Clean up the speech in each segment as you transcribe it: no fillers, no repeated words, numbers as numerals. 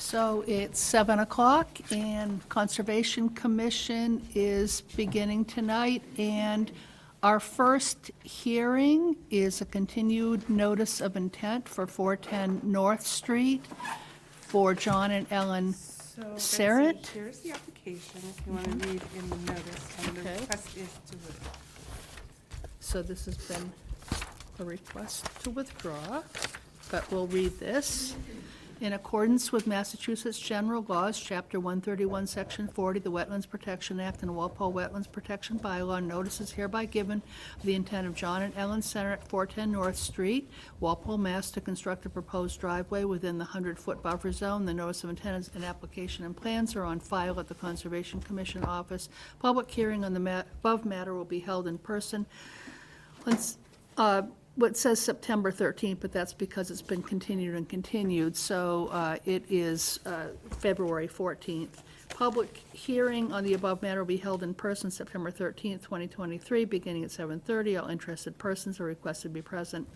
So it's 7 o'clock, and Conservation Commission is beginning tonight, and our first hearing is a continued notice of intent for 410 North Street for John and Ellen So Sarrett. Betsy, here's the application, if you want to read in the notice, and the Okay. request is to withdraw. So this has been a request to withdraw, but we'll read this. In accordance with Massachusetts General Laws, Chapter 131, Section 40, the Wetlands Protection Act and Walpole Wetlands Protection Bylaw, notice is hereby given of the intent of John and Ellen Center at 410 North Street, Walpole, Mass. To construct a proposed driveway within the 100-foot buffer zone. The notice of intent and application and plans are on file at the Conservation Commission office. Public hearing on the above matter will be held in person. What says September 13th, but that's because it's been continued and continued, so it is February 14th. Public hearing on the above matter will be held in person September 13th, 2023, beginning at 7:30. All interested persons are requested to be present.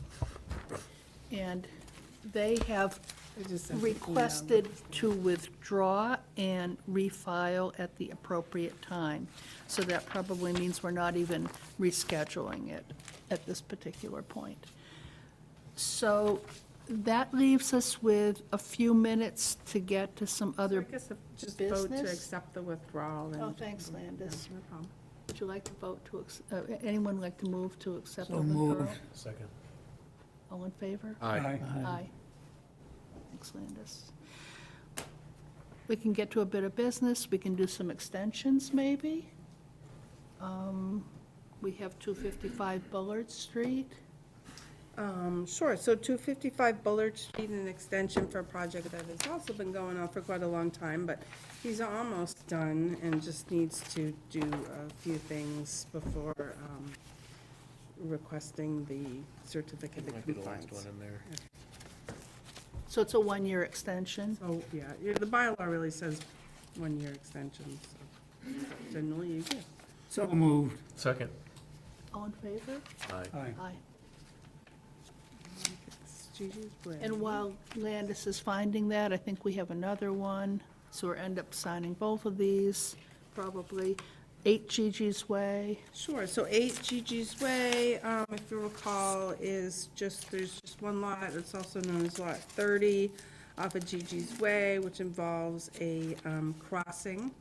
And they have I just sent an email. requested to withdraw and refile at the appropriate time. So that probably means we're not even rescheduling it at this particular point. So that leaves us with a few minutes to get to some So I other, guess if just vote to business? accept the withdrawal and. Oh, thanks, Landis. Yeah, no problem. would you like to vote to, anyone like to move to accept the So withdrawal? moved. Second. All in favor? Aye. Aye. Thanks, Landis. We can get to a bit of business, we can do some extensions, maybe. We have 255 Bullard Street. Sure, so 255 Bullard Street, an extension for a project that has also been going on for quite a long time, but he's almost done and just needs to do a few things before requesting the certificate of Might be the last compliance. one in there. So it's a one-year extension. So, yeah, the bylaw really says 1-year extension, so generally you do. So moved. Second. All in favor? Aye. Aye. Aye. It's Gigi's Way. And while Landis is finding that, I think we have another one, so we'll end up signing both of these, probably. 8 Gigi's Way. Sure, so 8 Gigi's Way, if you recall, is just, there's just one lot, it's also known as Lot 30 off of Gigi's Way, which involves a crossing,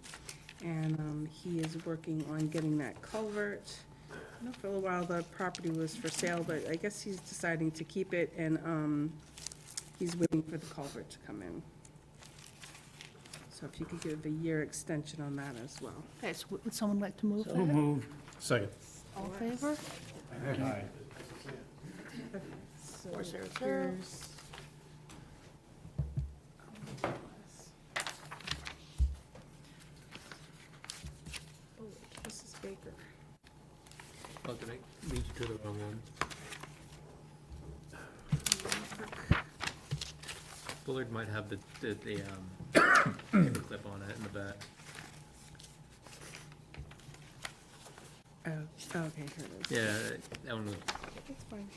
and he is working on getting that culvert. I know for a little while the property was for sale, but I guess he's deciding to keep it, and he's waiting for the culvert to come in. So if you could give a year extension on that as well. Okay, so would someone like to move So that? moved. Second. All in favor? Aye. So 400. here's- Oh, Mrs. Baker. Oh, did I lead you to the wrong one? Bullard might have the paperclip on it in the back. Oh, okay, here it is. Yeah, that one was, That's fine.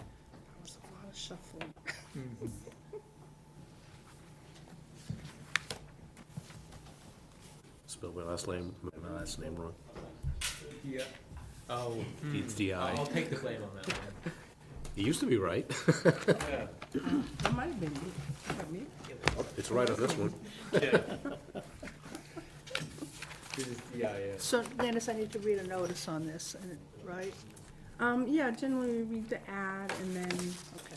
That was a lot of shuffling. spelled my last name wrong. Yeah. Oh. It's DI. I'll take the blame on that one. It used to be right. Yeah. It might have been me. Was that me? It's right on this one. Yeah. This is, yeah. So Landis, I need to read a notice on this, right? Yeah, generally we read the ad and then, Okay.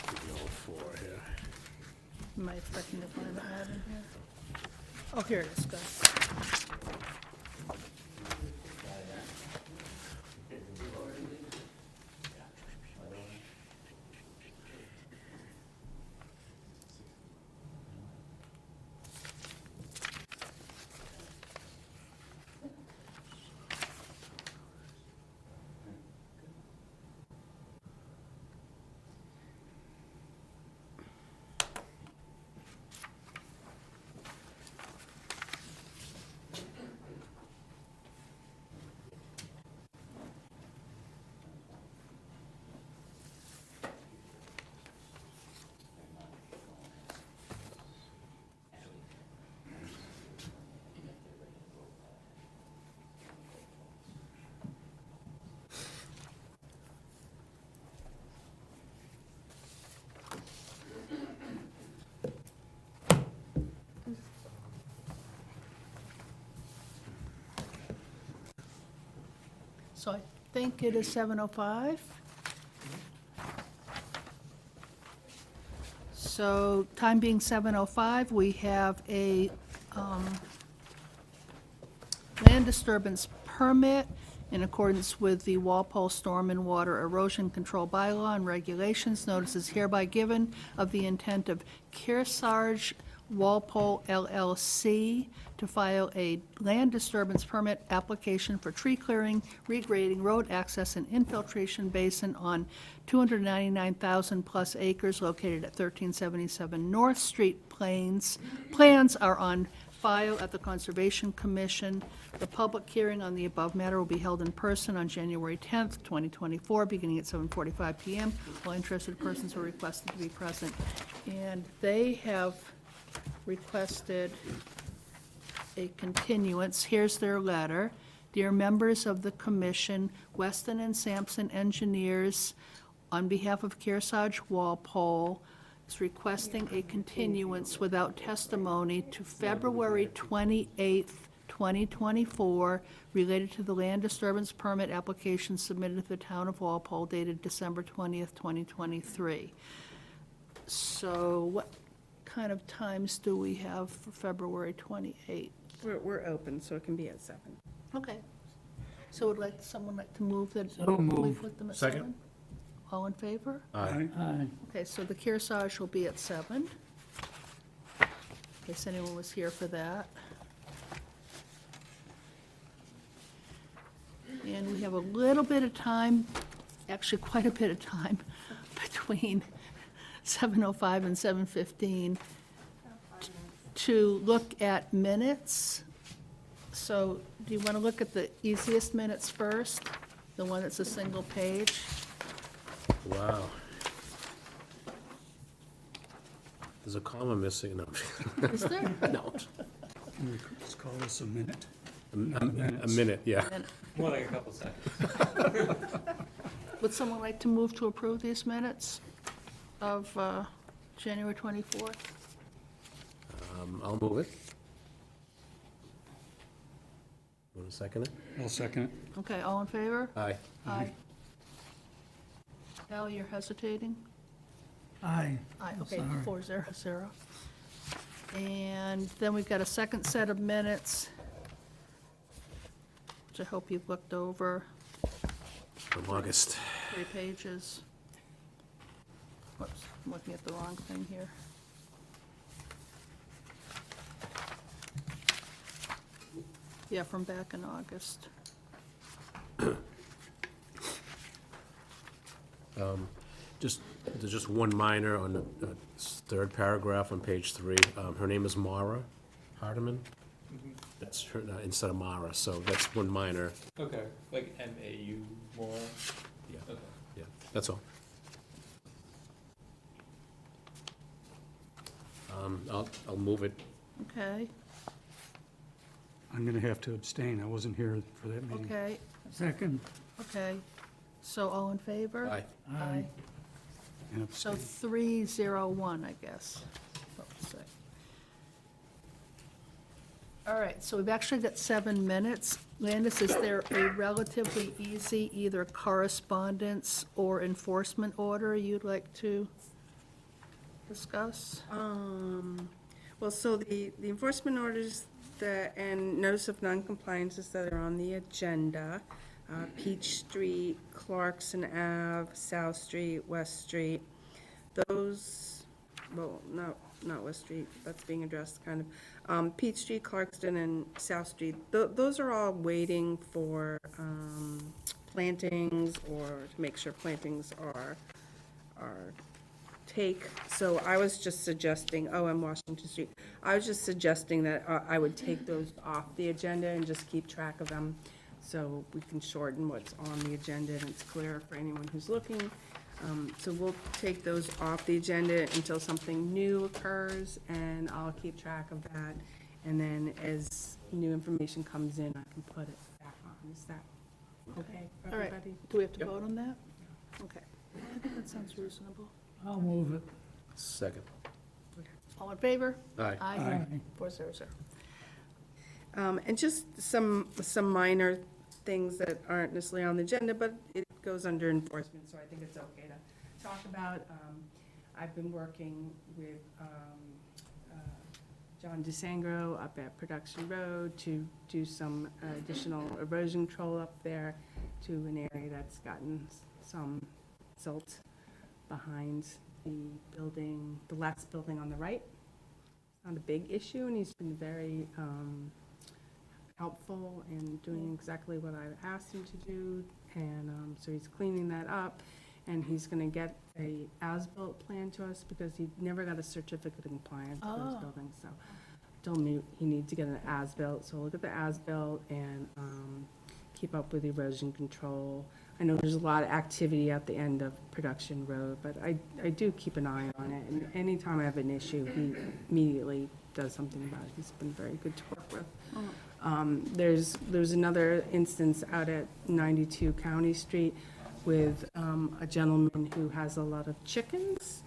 Give you all four here. Am I expecting to find that in here? Oh, here it is, good. So I think it is 7:05. So, time being 7:05, we have a land disturbance permit in accordance with the Walpole Storm and Water Erosion Control Bylaw and regulations. Notice is hereby given of the intent of Kearsarge Walpole LLC to file a land disturbance permit application for tree clearing, regrading, road access, and infiltration basin on 299,000-plus acres located at 1377 North Street Plains. Plans are on file at the Conservation Commission. The public hearing on the above matter will be held in person on January 10th, 2024, beginning at 7:45 PM. All interested persons are requested to be present. And they have requested a continuance. Here's their letter. Dear members of the commission, Weston and Sampson Engineers, on behalf of Kearsarge Walpole, is requesting a continuance without testimony to February 28th, 2024, related to the land disturbance permit application submitted to the town of Walpole dated December 20th, 2023. So what kind of times do we have for February 28th? We're open, so it can be at 7. Okay. So would someone like to move that? So moved. We put them at Second. 7? All in favor? Aye. Okay, so the Kearsarge will be at 7. In case anyone was here for that. And we have a little bit of time, actually quite a bit of time, between 7:05 and 7:15 to look at minutes. So do you want to look at the easiest minutes first? The one that's a single page? Wow. There's a comma missing, no. Is there? No. Let's call this a minute. A minute, yeah. And More like a couple seconds. would someone like to move to approve these minutes of January 24th? I'll move it. Want to second it? I'll second it. Okay, all in favor? Aye. Aye. Al, you're hesitating? Aye. Aye, okay, Sorry. 4-0-0. And then we've got a second set of minutes, which I hope you've looked over, From August. 3 pages. Whoops, I'm looking at the wrong thing here. Yeah, from back in August. There's just one minor on the third paragraph on page 3. Her name is Mara Hardiman. That's her, instead of Mara, so that's one minor. Okay, like MAU more? Yeah, Okay. yeah, that's all. I'll move it. Okay, I'm going to have to abstain. I wasn't here for that meeting. okay, Second. okay. So all in favor? Aye. Aye. And So abstain. 3-0-1, I guess. What was it? All right, so we've actually got 7 minutes. Landis, is there a relatively easy either correspondence or enforcement order you'd like to discuss? Well, so the enforcement orders and notice of noncompliances that are on the agenda, Peach Street, Clarkson Ave, South Street, West Street, those, well, not West Street, that's being addressed kind of. Peach Street, Clarkston, and South Street, those are all waiting for plantings or to make sure plantings are so I was just suggesting, and Washington Street, I was just suggesting that I would take those off the agenda and just keep track of them, so we can shorten what's on the agenda and it's clear for anyone who's looking. So we'll take those off the agenda until something new occurs, and I'll keep track of that. And then as new information comes in, I can put it back on. Is that okay for All right. everybody? Do we have to Yep. vote on that? Okay. I think that sounds reasonable. I'll move it. Second. All in favor? Aye. Aye. 400. And just some minor things that aren't necessarily on the agenda, but it goes under enforcement, so I think it's okay to talk about. I've been working with John DeSangro up at Production Road to do some additional erosion control up there to an area that's gotten some silt behind the building, the last building on the right. It's not a big issue, and he's been very helpful in doing exactly what I've asked him to do, and so he's cleaning that up, and he's gonna get a as-built plan to us, because he never got a certificate of compliance for his Oh. building, so told me he needs to get an as-built, so we'll look at the as-built and keep up with erosion control. I know there's a lot of activity at the end of Production Road, but I do keep an eye on it, and anytime I have an issue, he immediately does something about it. He's been very good to work with. There's another instance out at 92 County Street with a gentleman who has a lot of chickens,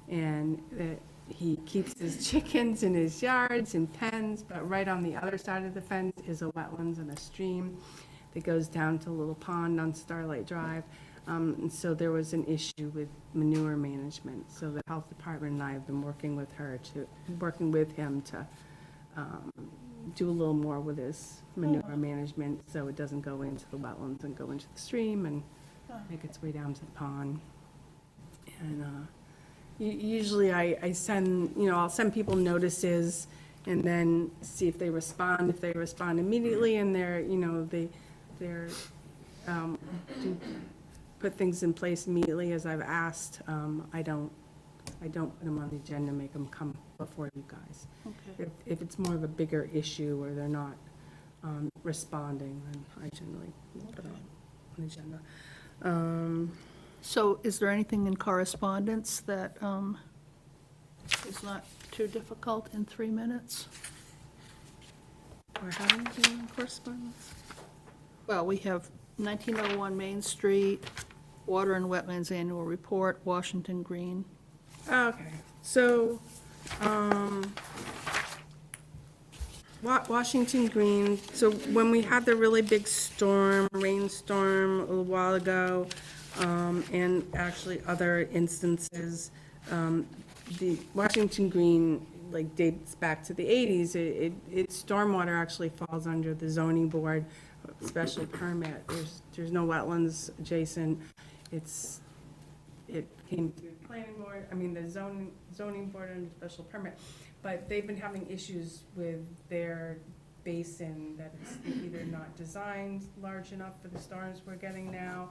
and he keeps his chickens in his yards in pens, but right on the other side of the fence is a wetlands and a stream that goes down to a little pond on Starlight Drive. And so there was an issue with manure management. So the health department and I have been working with him to do a little more with his manure management, so it doesn't go into the wetlands and go into the stream and make its way down to the pond. And usually I send, I'll send people notices and then see if they respond. If they respond immediately and they're do put things in place immediately as I've asked, I don't put them on the agenda, make them come before you guys. Okay. If it's more of a bigger issue or they're not responding, then I generally put it on the agenda. So is there anything in correspondence that is not too difficult in 3 minutes? Or having any correspondence? Well, we have 1901 Main Street, Water and Wetlands Annual Report, Washington Green. Okay, so, Washington Green, so when we had the really big rainstorm a little while ago, and actually other instances, the Washington Green, dates back to the 80s. Its stormwater actually falls under the zoning board special permit. There's no wetlands adjacent. It came through the planning board, the zoning board and special permit. But they've been having issues with their basin, that it's either not designed large enough for the storms we're getting now,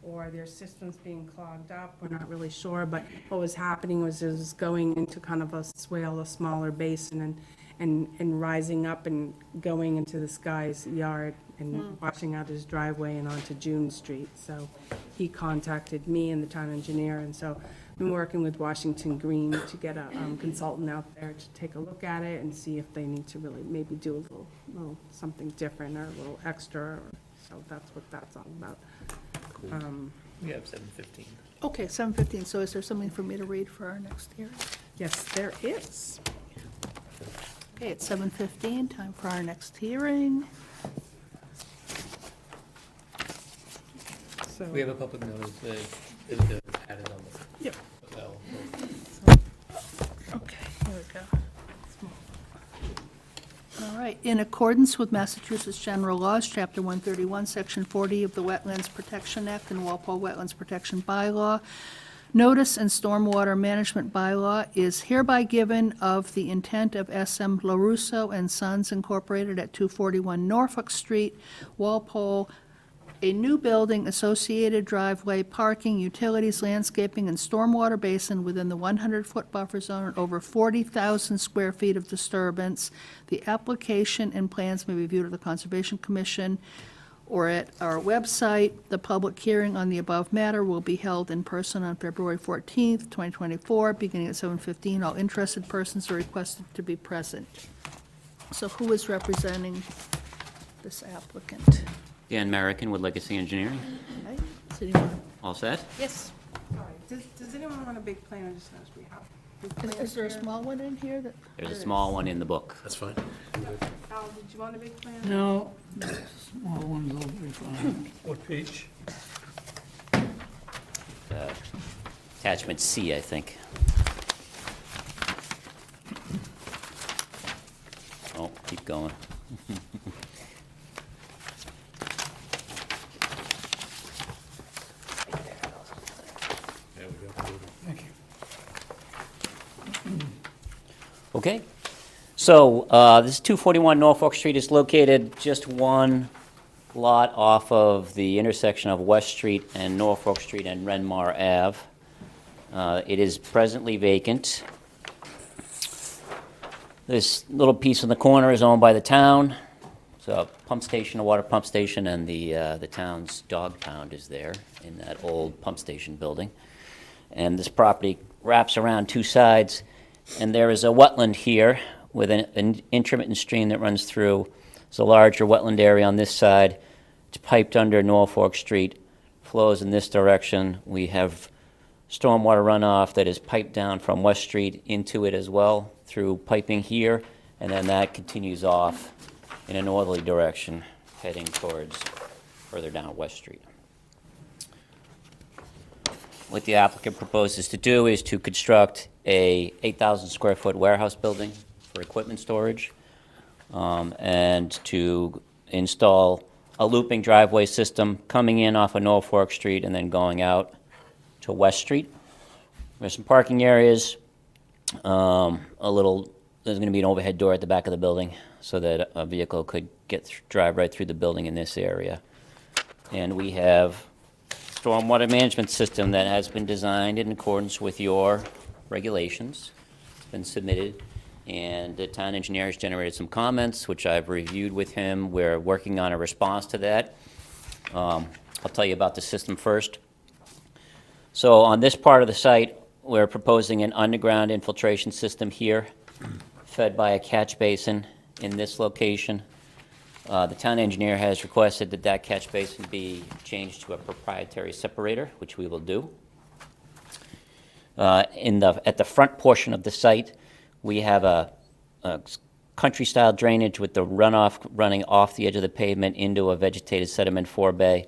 or their system's being clogged up. We're not really sure, but what was happening was it was going into kind of a swale, a smaller basin, and rising up and going into this guy's yard and washing out his driveway and onto June Street. So he contacted me and the town engineer, and so I've been working with Washington Green to get a consultant out there to take a look at it and see if they need to really maybe do a little something different or a little extra. So that's what that's all about. We have 7:15. Okay, 7:15, so is there something for me to read for our next hearing? Yes, there is. Okay, it's 7:15, time for our next hearing. So, We have a public notice that is added on the, yep. well, in accordance with Massachusetts General Laws, Chapter 131, Section 40 of the Wetlands Protection Act and Walpole Wetlands Protection Bylaw, notice and stormwater management bylaw is hereby given of the intent of S.M. LaRusso and Sons Incorporated at 241 Norfolk Street, Walpole, a new building, associated driveway, parking, utilities, landscaping, and stormwater basin within the 100-foot buffer zone and over 40,000 square feet of disturbance. The application and plans may be viewed at the Conservation Commission or at our website. The public hearing on the above matter will be held in person on February 14th, 2024, beginning at 7:15. All interested persons are requested to be present. So who is representing this applicant? Dan Merrickin with Legacy Engineering. Okay, does anyone- All set? Yes. Sorry, does anyone want a big plan or just ask we have? big Is plans there a here? small one in here that? There's a small one in the book. That's fine. Al, did you want a big plan? No, small ones will be fine. What page? Attachment C, I think. Oh, keep going. Thank you. Okay, so this is 241 Norfolk Street. Is located just one lot off of the intersection of West Street and Norfolk Street and Renmar Ave. It is presently vacant. This little piece in the corner is owned by the town. It's a pump station, a water pump station, and the town's dog pound is there in that old pump station building. And this property wraps around two sides, and there is a wetland here with an intermittent stream that runs through. It's a larger wetland area on this side. It's piped under Norfolk Street, flows in this direction. We have stormwater runoff that is piped down from West Street into it as well through piping here, and then that continues off in a northerly direction, heading towards further down West Street. What the applicant proposes to do is to construct a 8,000 square foot warehouse building for equipment storage, and to install a looping driveway system coming in off of Norfolk Street and then going out to West Street. There's some parking areas, there's gonna be an overhead door at the back of the building so that a vehicle could drive right through the building in this area. And we have stormwater management system that has been designed in accordance with your regulations. It's been submitted, and the town engineer has generated some comments, which I've reviewed with him. We're working on a response to that. I'll tell you about the system first. So on this part of the site, we're proposing an underground infiltration system here, fed by a catch basin in this location. The town engineer has requested that that catch basin be changed to a proprietary separator, which we will do. At the front portion of the site, we have a country-style drainage with the runoff running off the edge of the pavement into a vegetated sediment forebay.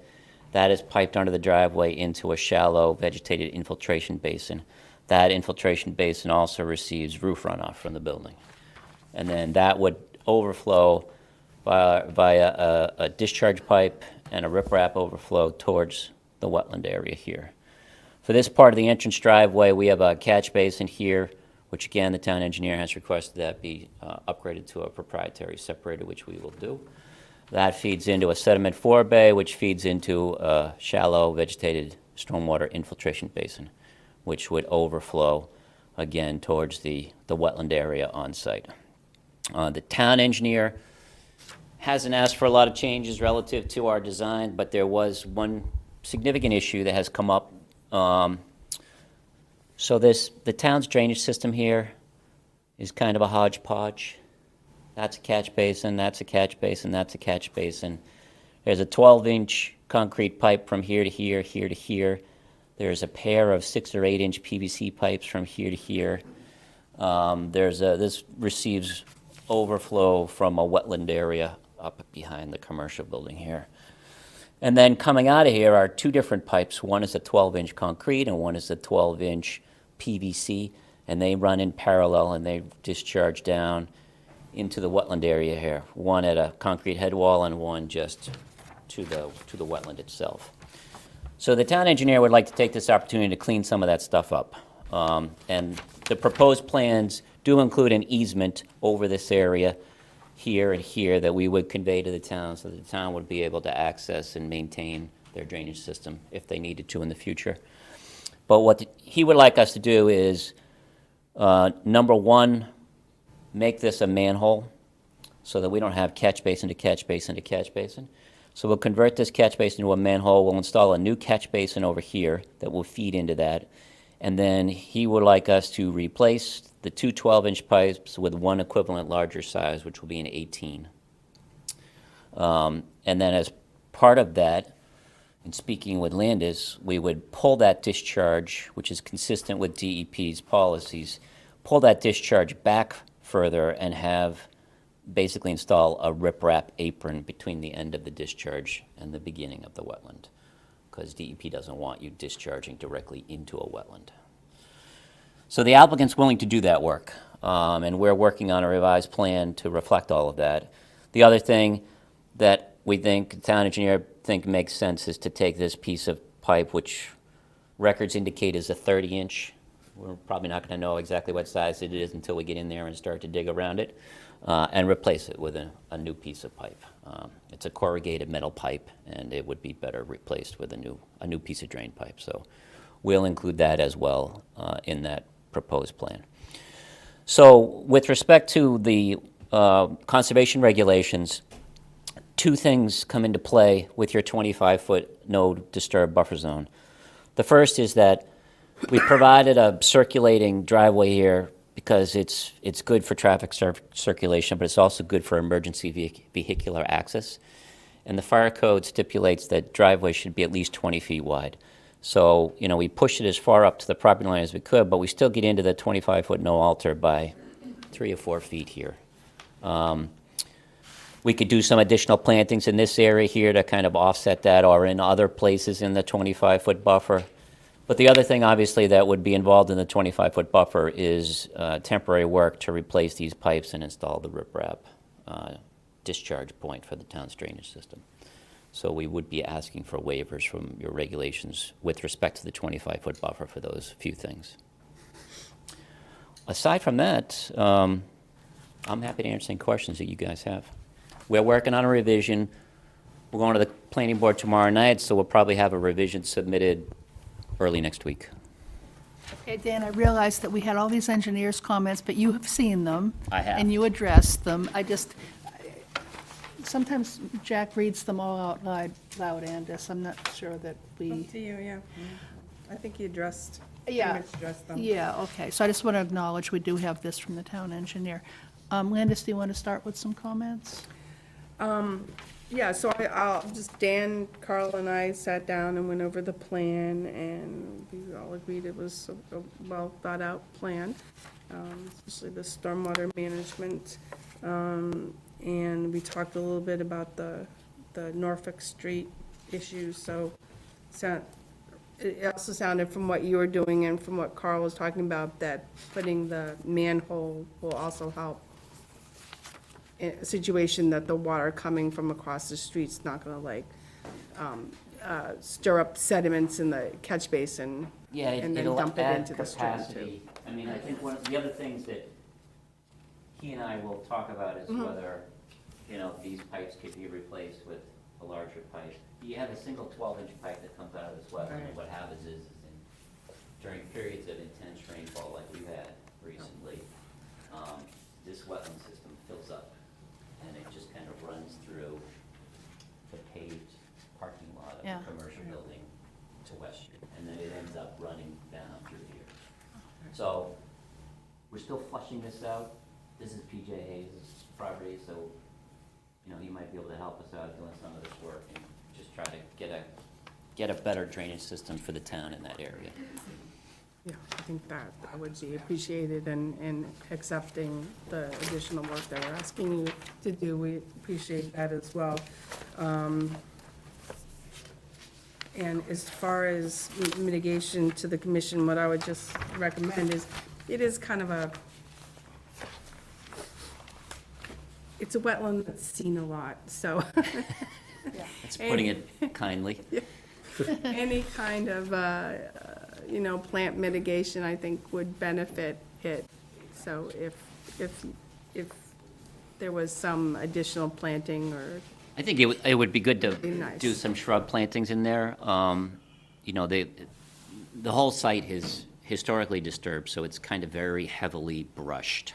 That is piped under the driveway into a shallow vegetated infiltration basin. That infiltration basin also receives roof runoff from the building. And then that would overflow via a discharge pipe and a riprap overflow towards the wetland area here. For this part of the entrance driveway, we have a catch basin here, which again, the town engineer has requested that be upgraded to a proprietary separator, which we will do. That feeds into a sediment forebay, which feeds into a shallow vegetated stormwater infiltration basin, which would overflow again towards the wetland area on site. The town engineer hasn't asked for a lot of changes relative to our design, but there was one significant issue that has come up. So the town's drainage system here is kind of a hodgepodge. That's a catch basin, that's a catch basin, that's a catch basin. There's a 12-inch concrete pipe from here to here, here to here. There's a pair of 6 or 8-inch PVC pipes from here to here. This receives overflow from a wetland area up behind the commercial building here. And then coming out of here are two different pipes. One is a 12-inch concrete and one is a 12-inch PVC, and they run in parallel and they discharge down into the wetland area here, one at a concrete head wall and one just to the wetland itself. So the town engineer would like to take this opportunity to clean some of that stuff up. And the proposed plans do include an easement over this area here and here that we would convey to the town, so the town would be able to access and maintain their drainage system if they needed to in the future. But what he would like us to do is, number one, make this a manhole so that we don't have catch basin to catch basin to catch basin. So we'll convert this catch basin into a manhole. We'll install a new catch basin over here that will feed into that. And then he would like us to replace the two 12-inch pipes with one equivalent larger size, which will be an 18. And then as part of that, in speaking with Landis, we would pull that discharge, which is consistent with DEP's policies, pull that discharge back further and have basically install a riprap apron between the end of the discharge and the beginning of the wetland, because DEP doesn't want you discharging directly into a wetland. So the applicant's willing to do that work, and we're working on a revised plan to reflect all of that. The other thing that we think, the town engineer think makes sense, is to take this piece of pipe, which records indicate is a 30-inch. We're probably not going to know exactly what size it is until we get in there and start to dig around it, and replace it with a new piece of pipe. It's a corrugated metal pipe, and it would be better replaced with a new piece of drain pipe. So we'll include that as well in that proposed plan. So with respect to the conservation regulations, two things come into play with your 25-foot no disturb buffer zone. The first is that we provided a circulating driveway here because it's good for traffic circulation, but it's also good for emergency vehicular access. And the fire code stipulates that driveway should be at least 20 feet wide. So, you know, we pushed it as far up to the property line as we could, but we still get into the 25-foot no alter by 3 or 4 feet here. We could do some additional plantings in this area here to kind of offset that, or in other places in the 25-foot buffer. But the other thing, obviously, that would be involved in the 25-foot buffer is temporary work to replace these pipes and install the riprap discharge point for the town's drainage system. So we would be asking for waivers from your regulations with respect to the 25-foot buffer for those few things. Aside from that, I'm happy to answer any questions that you guys have. We're working on a revision. We're going to the planning board tomorrow night, so we'll probably have a revision submitted early next week. Okay, Dan, I realized that we had all these engineers' comments, but you have seen them. I have. And you addressed them. Sometimes Jack reads them all out loud, Andis. I'm not sure that we. Up to you, yeah. I think you addressed, pretty Yeah. much addressed them. Yeah, okay. So I just want to acknowledge we do have this from the town engineer. Landis, do you want to start with some comments? Yeah, so I'll just, Dan, Carl, and I sat down and went over the plan, and we all agreed it was a well-thought-out plan, especially the stormwater management. And we talked a little bit about the Norfolk Street issues, so it also sounded from what you were doing and from what Carl was talking about, that putting the manhole will also help in a situation that the water coming from across the street's not gonna stir up sediments in the catch basin. Yeah, And then it'll dump it add into the stream, too. capacity. I mean, I think one of the other things that he and I will talk about is Mm-hmm. whether, you know, these pipes could be replaced with a larger pipe. You have a single 12-inch pipe that comes out of this wetland, and Right. what happens is during periods of intense rainfall like we've had recently, this wetland system fills up, and it just kind of runs through the paved parking lot of Yeah. the commercial building to West Street, and then it ends up running down through here. So, we're still flushing this out. This is PJ Hayes' property, so, you know, he might be able to help us out doing some of this work and just try to get a better drainage system for the town in that area. Yeah, I think that would be appreciated, and accepting the additional work that we're asking you to do, we appreciate that as well. And as far as mitigation to the commission, what I would just recommend is, it is kind of it's a wetland that's seen a lot, so It's putting it kindly. any kind of, plant mitigation, I think, would benefit it. So if there was some additional planting or, I think it would be good to Be nice. do some shrub plantings in there. The whole site is historically disturbed, so it's kind of very heavily brushed.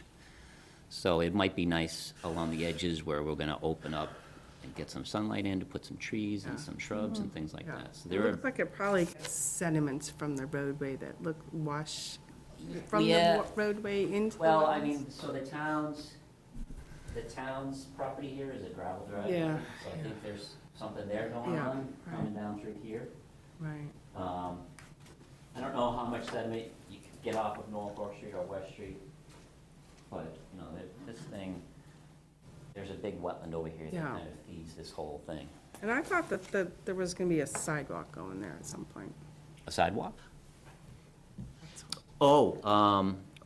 So it might be nice along the edges where we're gonna open up and get some sunlight in to put some trees and some shrubs and things like yeah. that. So It there are, looks like it probably gets sediments from the roadway that wash from the Yeah. roadway into the well, I wetlands. mean, so the town's property here is a gravel drive. Yeah. So I think there's something there going Yeah, on, right. coming down through here. Right, I don't know how much sediment you could get off of Norfolk Street or West Street, but, this thing, there's a big wetland over here that Yeah. kind of feeds this whole thing. and I thought that there was gonna be a sidewalk going there at some point. A sidewalk? That's what- Oh,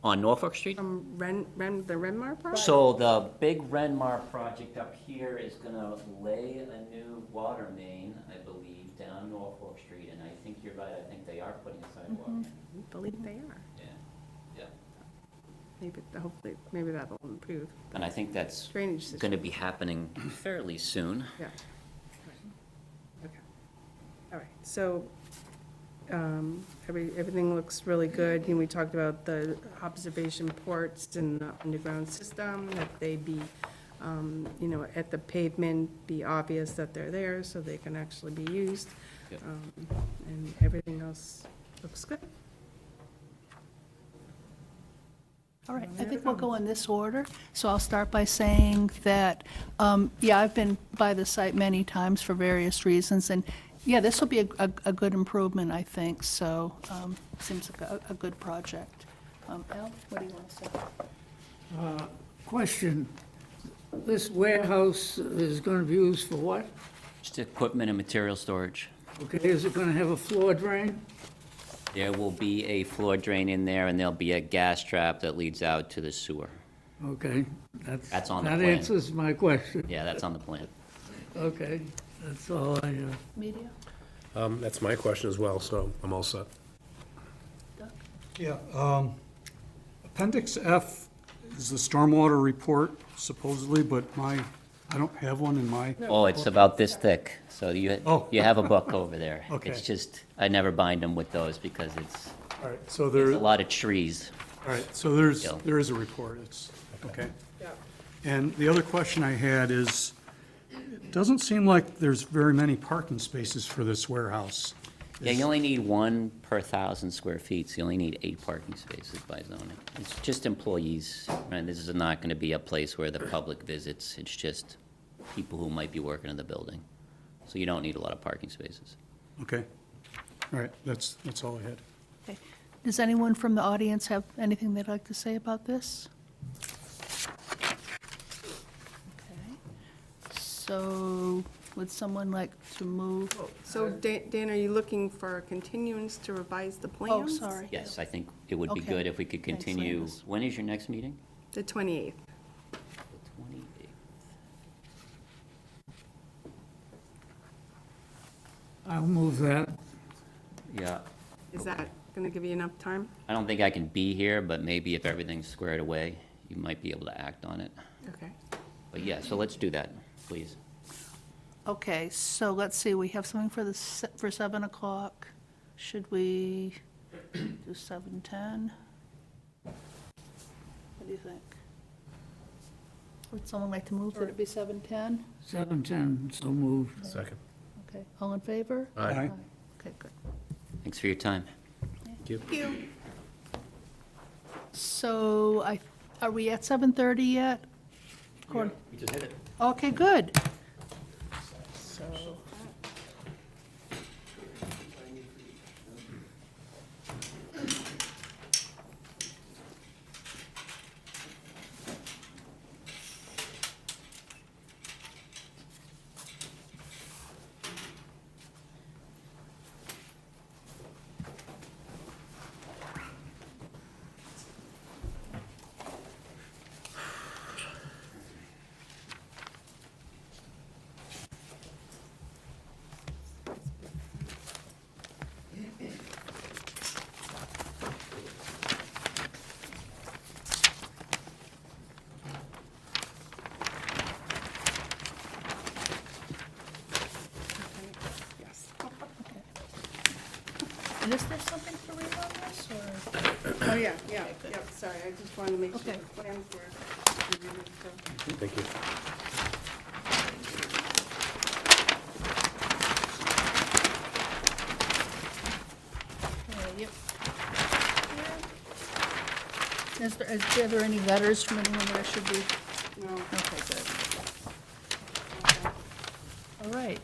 on Norfolk Street? From the Renmar project? So the big Renmar project up here is gonna lay a new water main, I believe, down Norfolk Street, and I think you're right, I think they are putting a sidewalk in. I believe they are. Yeah, yeah. Hopefully, maybe that'll improve And I think that's drainage system. gonna be happening fairly soon. Yeah. Okay. All right, so, everything looks really good. And we talked about the observation ports and the underground system, that they be, at the pavement, be obvious that they're there, so they can actually be used. Yep. And everything else looks good. All right, I think we'll go in this order. So I'll start by saying that, I've been by the site many times for various reasons, and, this will be a good improvement, I think, so, seems like a good project. Al, what do you want to say? Question, this warehouse is gonna be used for what? Just equipment and material storage. Okay, is it gonna have a floor drain? There will be a floor drain in there, and there'll be a gas trap that leads out to the sewer. Okay, That's on the that plan. answers my question. Yeah, that's on the plan. Okay, that's all I have. Media? That's my question as well, so I'm all set. Doug? Yeah, Appendix F is the stormwater report supposedly, but I don't have one in my, Oh, it's about this thick, so Oh. you have a book over there. Okay. It's just, I never bind them with those because it's all right, so a there, lot of trees. all right, so Yeah. there is a report, it's, okay. Yeah. And the other question I had is, it doesn't seem like there's very many parking spaces for this warehouse. Yeah, you only need one per 1,000 square feet, so you only need 8 parking spaces by zoning. It's just employees, right? This is not gonna be a place where the public visits, it's just people who might be working in the building. So you don't need a lot of parking spaces. Okay, all right, that's all I had. Okay. Does anyone from the audience have anything they'd like to say about this? Okay. So, would someone like to move? So Dan, are you looking for a continuance to revise the Oh, plans? sorry. Yes, I think it would be Okay. good if we could Thanks, continue. Linus. When is your next meeting? The 28th. The 28th. I'll move that. Yeah. Is that going to give you enough time? I don't think I can be here, but maybe if everything's squared away, you might be able to act on it. Okay. But yeah, so let's do that, please. Okay, so let's see, we have something for 7 o'clock. Should we do 7:10? What do you think? Would someone like to move that it be 7:10? 7:10, so moved. Second. Okay, all in favor? Aye. Okay, good. Thanks for your time. Thank you. So are we at 7:30 yet? You just hit it. Okay, good. So, Yeah, sorry, I just wanted to make sure Okay. the plans were. Thank you. Yep. Are there any letters from anyone that I should be? No. Okay, good. All right,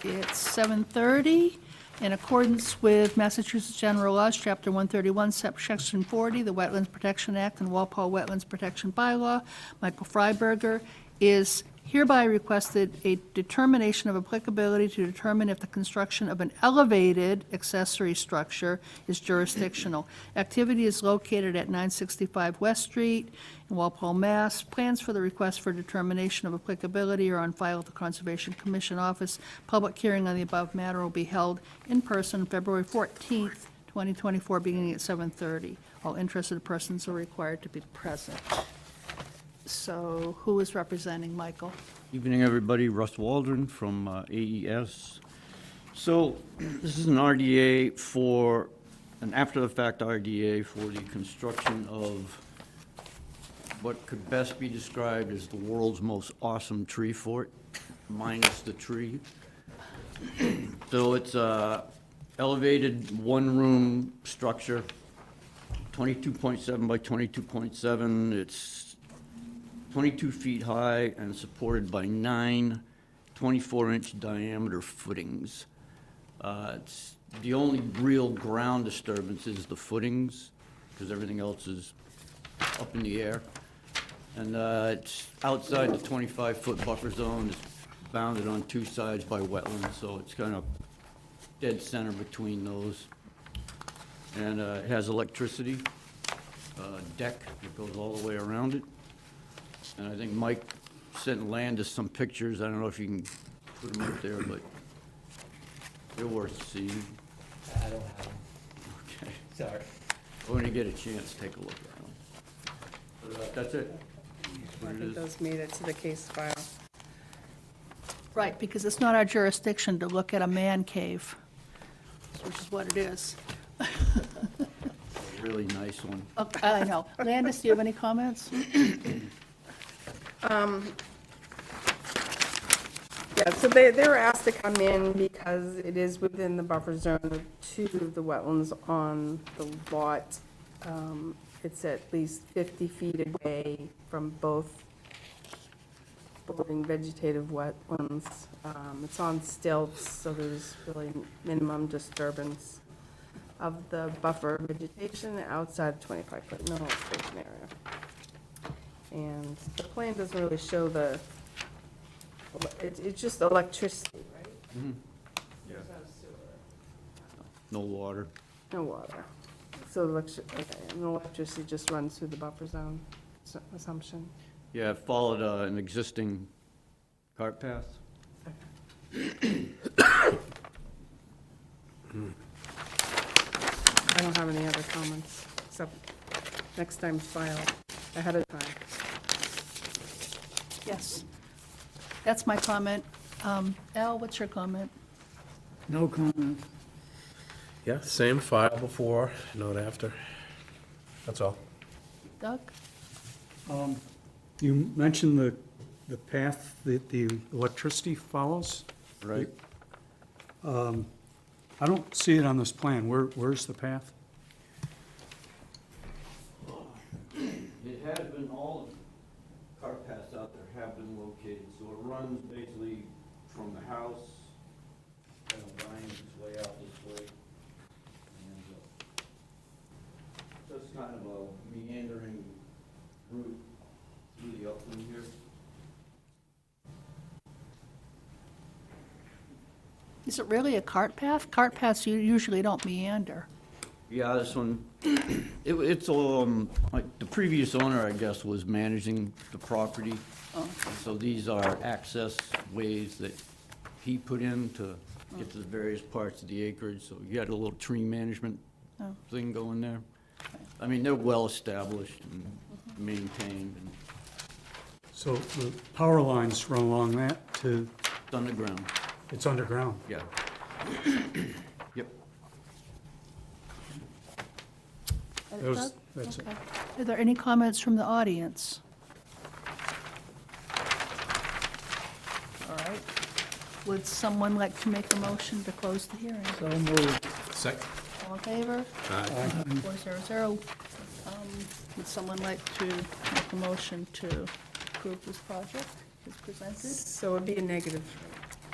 it's 7:30. In accordance with Massachusetts General Laws, Chapter 131, Section 40, the Wetlands Protection Act and Walpole Wetlands Protection Bylaw, Michael Freiberger is hereby requested a determination of applicability to determine if the construction of an elevated accessory structure is jurisdictional. Activity is located at 965 West Street in Walpole, Mass. Plans for the request for determination of applicability are on file at the Conservation Commission office. Public hearing on the above matter will be held in person February 14th, 2024, beginning at 7:30. All interested persons are required to be present. So who is representing Michael? Evening, everybody. Russ Waldron from AES. So this is an RDA for, an after-the-fact RDA for the construction of what could best be described as the world's most awesome tree fort, minus the tree. So it's a elevated one-room structure, 22.7 by 22.7. It's 22 feet high and supported by 9 24-inch diameter footings. It's the only real ground disturbance is the footings, because everything else is up in the air. And it's outside the 25-foot buffer zone. It's bounded on two sides by wetlands, so it's kind of dead center between those. And it has electricity, deck that goes all the way around it. And I think Mike sent Landis some pictures. I don't know if you can put them up there, but they're worth seeing. I don't have them. Okay. Sorry. When you get a chance, take a look at them. But, that's it. That's I what it think is. those made it to the case file. Right, because it's not our jurisdiction to look at a man cave, which is what it is. A really nice one. Okay, I know. Landis, do you have any comments? Yeah, so they were asked to come in because it is within the buffer zone of two of the wetlands on the lot. It's at least 50 feet away from both bordering vegetative wetlands. It's on stilts, so there's really minimum disturbance of the buffer vegetation outside 25-foot normalization area. And the plan doesn't really show the, it's just electricity, right? Yeah. There's no sewer. No water. No water. So and electricity just runs through the buffer zone, assumption. Yeah, it followed an existing cart path. I don't have any other comments, except next time file ahead of time. Yes. That's my comment. Al, what's your comment? No comment. Yeah, same, file before, note after. That's all. Doug? You mentioned the path that the electricity follows. Right. I don't see it on this plan. Where's the path? It has been, all the cart paths out there have been located, so it runs basically from the house, kind of winds its way out this way. And just kind of a meandering route through the upland here. Is it really a cart path? Cart paths usually don't meander. Yeah, this one, it's, like, the previous owner, I guess, was managing the property. So these are access ways that he put in to get to the various parts of the acreage, so you got a little tree management Oh. thing going there. I mean, they're well-established and maintained, and So the power lines run along that to, it's underground, it's underground. yeah. Yep. There was, That's it. Okay. Are there any comments from the audience? All right. Would someone like to make a motion to close the hearing? So moved. Second. All in favor? Aye. 400. Would someone like to make a motion to approve this project as presented? So it'd be a negative.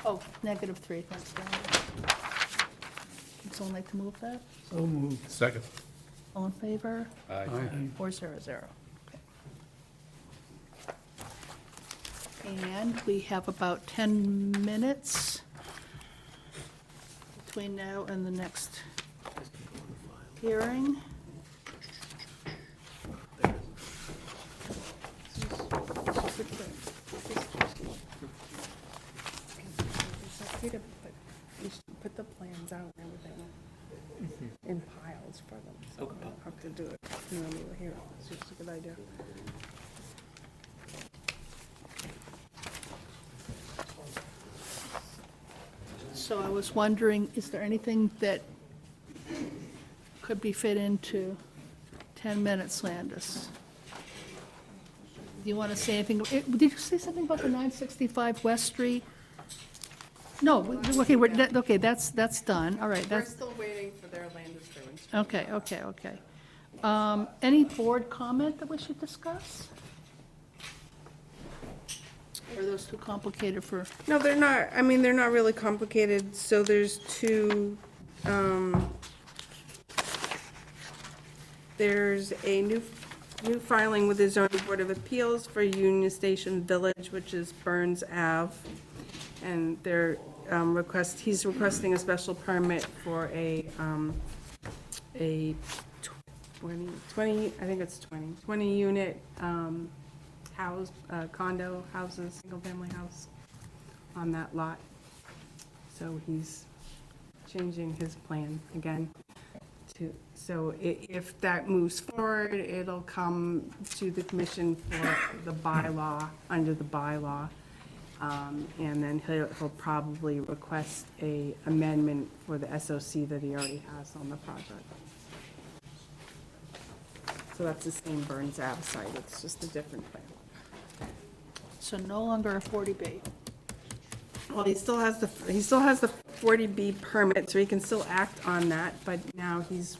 Oh, -3, thanks, Diane. Would someone like to move that? So moved. Second. All in favor? Aye. 400. Okay. And we have about 10 minutes between now and the next hearing. Put the plans out and everything in piles for them, so they don't have to do it, when we were here. It's just a good idea. So I was wondering, is there anything that could be fit into 10 minutes, Landis? Do you want to say anything? Did you say something about the 965 West Street? No, okay, okay, that's done, all right, We're that's, still waiting for their land disturbance. okay. Any board comment that we should discuss? Or are those too complicated for, No, they're not, I mean, they're not really complicated, so there's two, there's a new filing with the zoning board of appeals for Union Station Village, which is Burns Ave. And they're, he's requesting a special permit for a 20 unit, house, condo houses, single-family house on that lot. So he's changing his plan again to, so if that moves forward, it'll come to the commission for the bylaw, under the bylaw. And then he'll probably request a amendment for the SOC that he already has on the project. So that's the same Burns Ave site, it's just a different plan. so no longer a 40B? Well, he still has the 40B permit, so he can still act on that, but now he's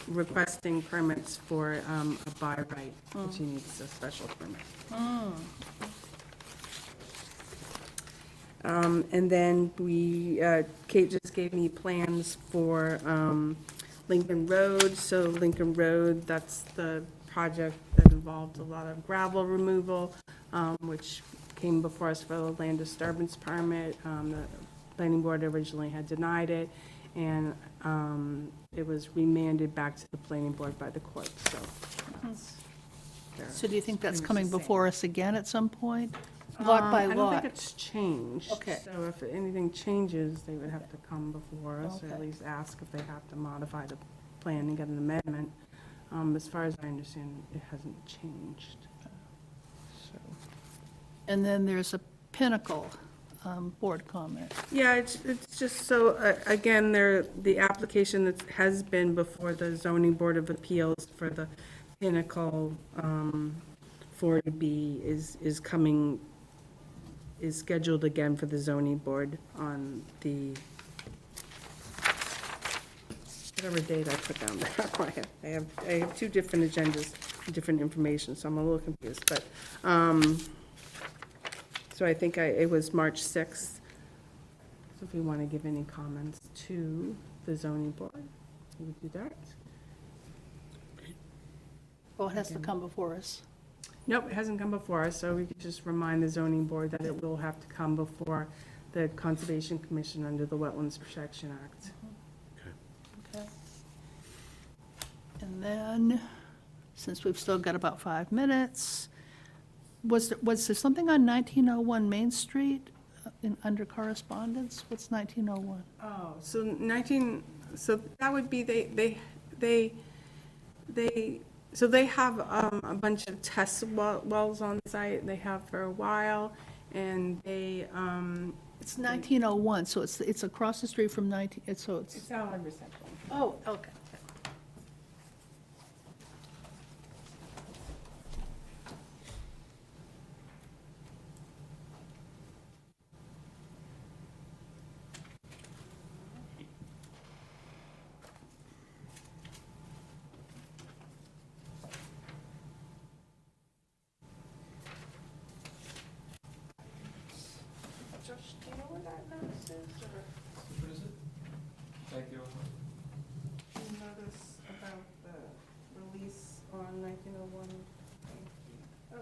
requesting permits for a by right, which he needs a special permit. And then Kate just gave me plans for Lincoln Road. So Lincoln Road, that's the project that involved a lot of gravel removal, which came before us for the land disturbance permit. The planning board originally had denied it, and it was remanded back to the planning board by the court, so. So do you think that's coming before us again at some point? Lot by I don't lot? think it's changed. Okay. So if anything changes, they would have to come before us, or at Okay. least ask if they have to modify the plan and get an amendment. As far as I understand, it hasn't changed. So, And then there's a Pinnacle board comment. yeah, it's just so, again, the application that has been before the zoning board of appeals for the Pinnacle 40B is scheduled again for the zoning board on the, whatever date I put down there. I have two different agendas, different information, so I'm a little confused, but, so I think it was March 6th. So if we want to give any comments to the zoning board, we would do that. Well, it has to come before us. Nope, it hasn't come before us, so we could just remind the zoning board that it will have to come before the Conservation Commission under the Wetlands Protection Act. Okay. And then, since we've still got about 5 minutes, was there something on 1901 Main Street under correspondence? What's 1901? Oh, so that would be, so they have a bunch of test wells on site, they have for a while, and they, It's 1901, so it's across the street from it's out of reception. oh, okay. Notice about the release on 1901. Oh.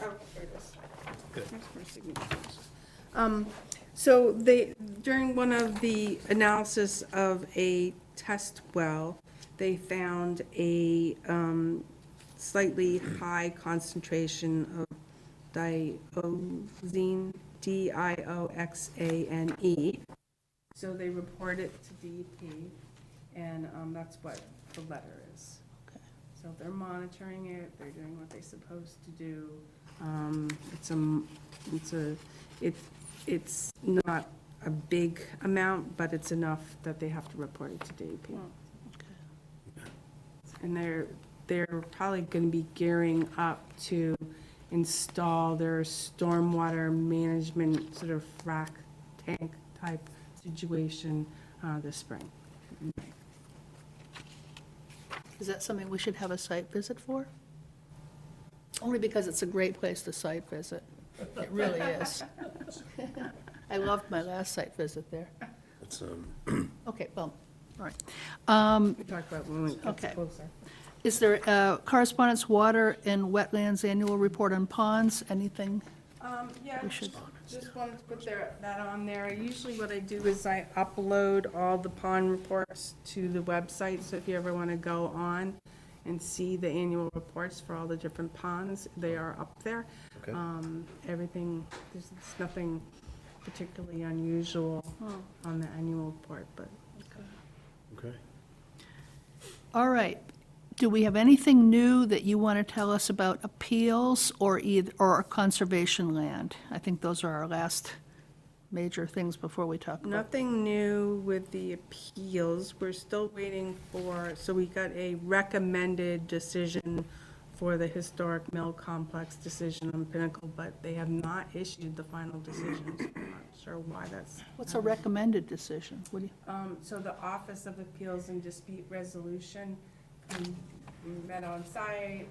Oh, there it is. Good. Here's my signature. So they, during one of the analysis of a test well, they found a slightly high concentration of dioxane, dioxane. So they report it to DEP, and that's what the letter is. Okay. So they're monitoring it, they're doing what they're supposed to do. It's not a big amount, but it's enough that they have to report it to DEP. And they're probably gonna be gearing up to install their stormwater management sort of frac tank type situation this spring. Is that something we should have a site visit for? Only because it's a great place to site visit. It really is. I loved my last site visit there. It's, Okay, well, all right. We talked about when it Okay. gets closer. Is there correspondence, water and wetlands annual report on ponds? Anything? Yeah, We should- just wanted to put that on there. Usually what I do is I upload all the pond reports to the website, so if you ever want to go on and see the annual reports for all the different ponds, they are up there. Okay. Everything, there's nothing particularly unusual on the annual report, but. okay. All right. Do we have anything new that you want to tell us about appeals or conservation land? I think those are our last major things before we talk about. Nothing new with the appeals. We're still waiting for, so we got a recommended decision for the historic mill complex decision on Pinnacle, but they have not issued the final decision. So I'm not sure why that's. What's a recommended decision? What do you? So the Office of Appeals and Dispute Resolution, we met on site,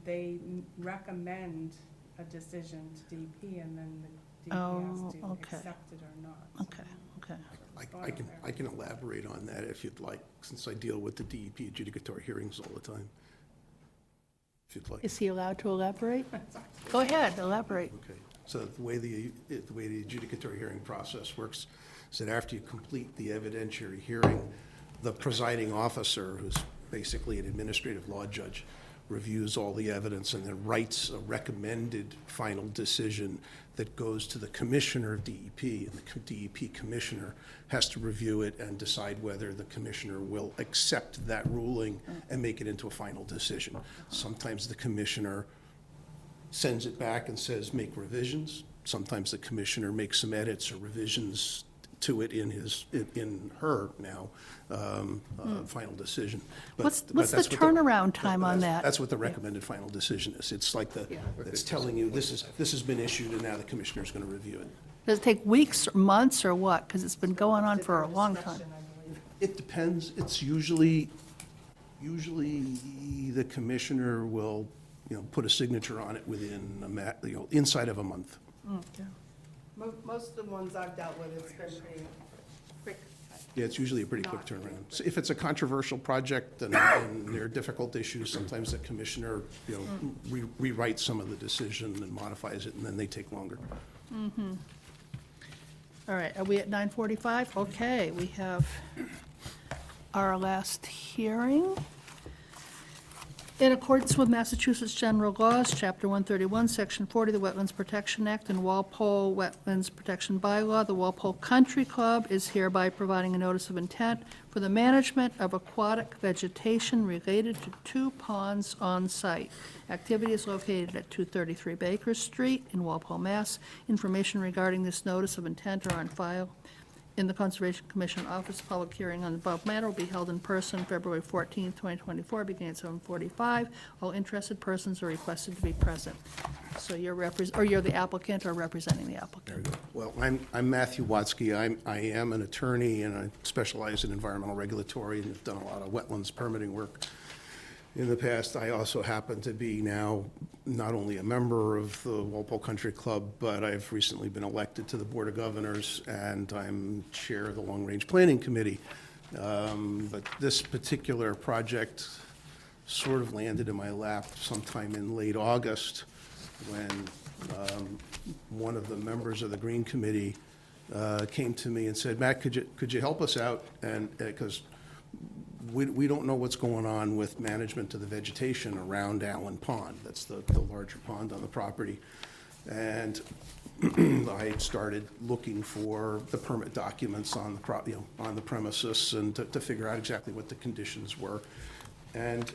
they recommend a decision to DEP, and then the DEP has Oh, to okay. accept it or not. Okay, okay. I can elaborate on that if you'd like, since I deal with the DEP adjudicatory hearings all the time. If you'd like. Is he allowed to elaborate? Go ahead, elaborate. Okay, so the way the adjudicatory hearing process works is that after you complete the evidentiary hearing, the presiding officer, who's basically an administrative law judge, reviews all the evidence and then writes a recommended final decision that goes to the commissioner of DEP, and the DEP commissioner has to review it and decide whether the commissioner will accept that ruling and make it into a final decision. Sometimes the commissioner sends it back and says, make revisions. Sometimes the commissioner makes some edits or revisions to it in her now, final decision. But- What's but the that's what turnaround time on that? That's what the recommended final decision is. It's like it's telling you, this has been issued, and now the commissioner's going to review it. Does it take weeks or months or what? Because it's been going on for a long time. It depends. It's usually the commissioner will, put a signature on it within inside of a month. Most of the ones I've dealt with, it's been pretty quick. Yeah, it's usually a pretty quick turnaround. So if it's a controversial project and there are difficult issues, sometimes the commissioner, rewrites some of the decision and modifies it, and then they take longer. All right, are we at 9:45? Okay, we have our last hearing. In accordance with Massachusetts General Laws, Chapter 131, Section 40, the Wetlands Protection Act, and Walpole Wetlands Protection Bylaw, the Walpole Country Club is hereby providing a notice of intent for the management of aquatic vegetation related to 2 ponds on site. Activity is located at 233 Baker Street in Walpole, Mass. Information regarding this notice of intent are on file in the Conservation Commission office. Public hearing on the above matter will be held in person February 14th, 2024, beginning at 7:45. All interested persons are requested to be present. So you're the applicant or representing the applicant? Well, I'm Matthew Watsky. I am an attorney, and I specialize in environmental regulatory and have done a lot of wetlands permitting work. In the past, I also happen to be now not only a member of the Walpole Country Club, but I've recently been elected to the Board of Governors, and I'm chair of the Long Range Planning Committee. But this particular project sort of landed in my lap sometime in late August when one of the members of the Green Committee came to me and said, Matt, could you help us out? And, because we don't know what's going on with management of the vegetation around Allen Pond. That's the larger pond on the property. And I started looking for the permit documents on the on the premises and to figure out exactly what the conditions were. And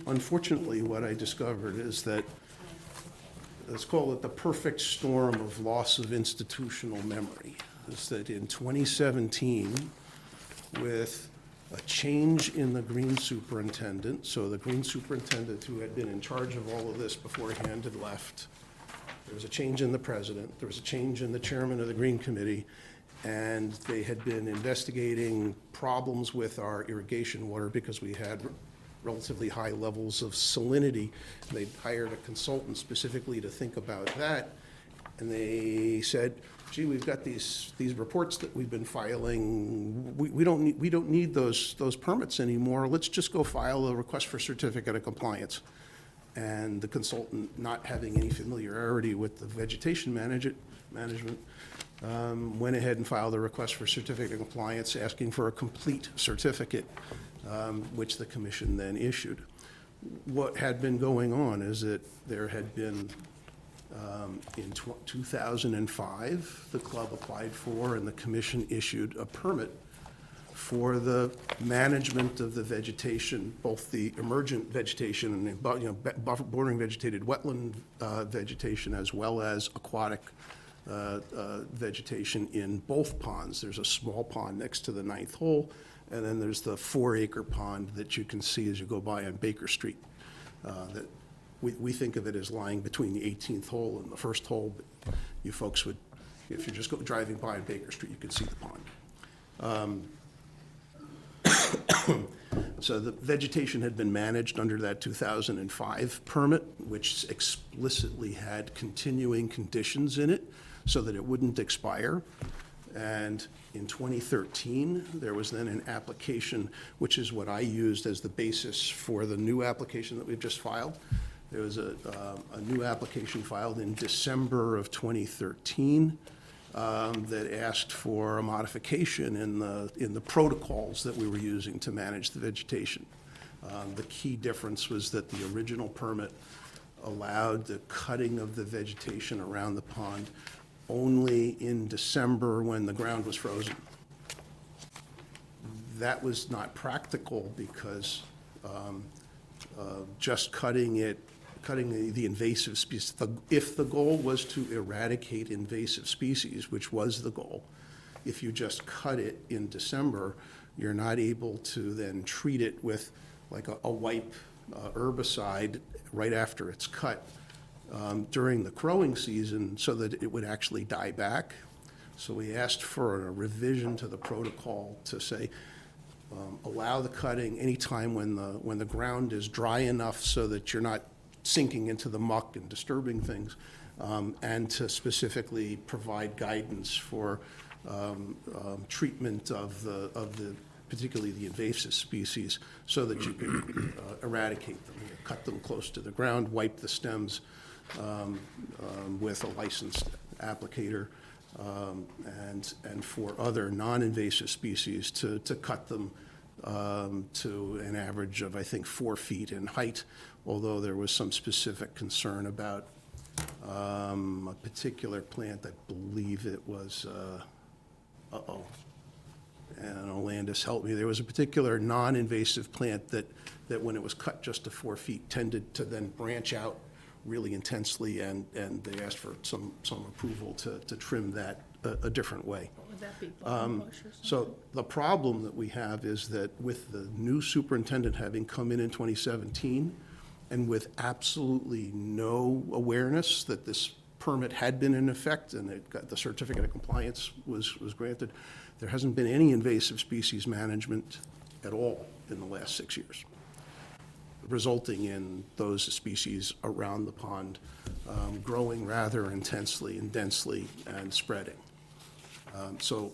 unfortunately, what I discovered is that, let's call it the perfect storm of loss of institutional memory, is that in 2017, with a change in the green superintendent, so the green superintendent who had been in charge of all of this beforehand had left. There was a change in the president, there was a change in the chairman of the Green Committee, and they had been investigating problems with our irrigation water because we had relatively high levels of salinity. They hired a consultant specifically to think about that, and they said, gee, we've got these reports that we've been filing, we don't need those permits anymore, let's just go file a request for certificate of compliance. And the consultant, not having any familiarity with the vegetation management, went ahead and filed a request for certificate of compliance, asking for a complete certificate, which the commission then issued. What had been going on is that there had been, in 2005, the club applied for and the commission issued a permit for the management of the vegetation, both the emergent vegetation and, bordering vegetated wetland vegetation, as well as aquatic vegetation in both ponds. There's a small pond next to the 9th hole, and then there's the 4-acre pond that you can see as you go by on Baker Street. That we think of it as lying between the 18th hole and the 1st hole, but you folks would, if you're just driving by on Baker Street, you could see the pond. So the vegetation had been managed under that 2005 permit, which explicitly had continuing conditions in it so that it wouldn't expire. And in 2013, there was then an application, which is what I used as the basis for the new application that we've just filed. There was a new application filed in December of 2013 that asked for a modification in the protocols that we were using to manage the vegetation. The key difference was that the original permit allowed the cutting of the vegetation around the pond only in December when the ground was frozen. That was not practical because just cutting the invasive species, if the goal was to eradicate invasive species, which was the goal, if you just cut it in December, you're not able to then treat it with like a wipe herbicide right after it's cut during the growing season so that it would actually die back. So we asked for a revision to the protocol to say, allow the cutting anytime when the ground is dry enough so that you're not sinking into the muck and disturbing things, and to specifically provide guidance for treatment of the particularly the invasive species so that you can eradicate them. You cut them close to the ground, wipe the stems with a licensed applicator, and for other non-invasive species to cut them to an average of, I think, 4 feet in height, although there was some specific concern about a particular plant, I believe it was, and Olandis helped me, there was a particular non-invasive plant that when it was cut just to 4 feet tended to then branch out really intensely, and they asked for some approval to trim that a different way. What would that be, button bush or something? So the problem that we have is that with the new superintendent having come in 2017, and with absolutely no awareness that this permit had been in effect and it got the certificate of compliance was granted, there hasn't been any invasive species management at all in the last 6 years. resulting in those species around the pond growing rather intensely and densely and spreading. So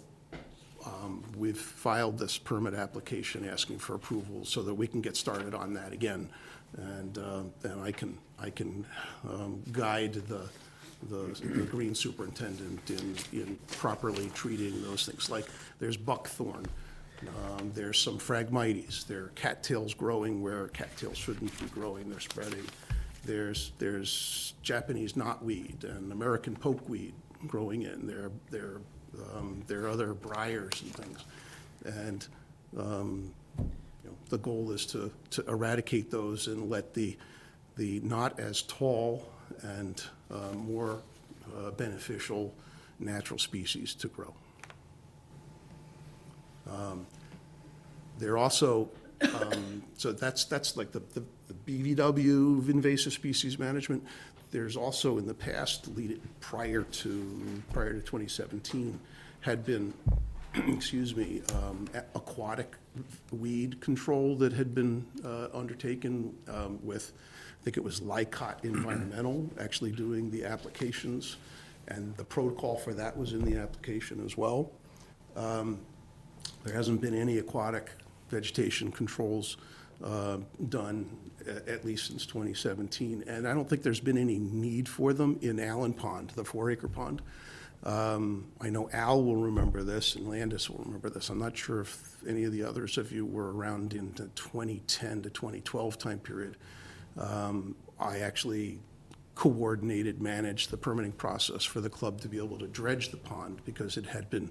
we've filed this permit application asking for approval so that we can get started on that again. And then I can guide the green superintendent in properly treating those things. Like, there's buckthorn, there's some Phragmites, there are cattails growing where cattails shouldn't be growing, they're spreading. There's Japanese knotweed and American pokeweed growing in. There are other briars and things. And the goal is to eradicate those and let the not as tall and more beneficial natural species to grow. They're also, so that's like the BVW, invasive species management. There's also in the past, prior to 2017, had been, excuse me, aquatic weed control that had been undertaken with, I think it was Lycott Environmental, actually doing the applications, and the protocol for that was in the application as well. There hasn't been any aquatic vegetation controls done, at least since 2017, and I don't think there's been any need for them in Allen Pond, the 4-acre pond. I know Al will remember this, and Landis will remember this. I'm not sure if any of the others of you were around in the 2010 to 2012 time period. I actually coordinated, managed the permitting process for the club to be able to dredge the pond because it had been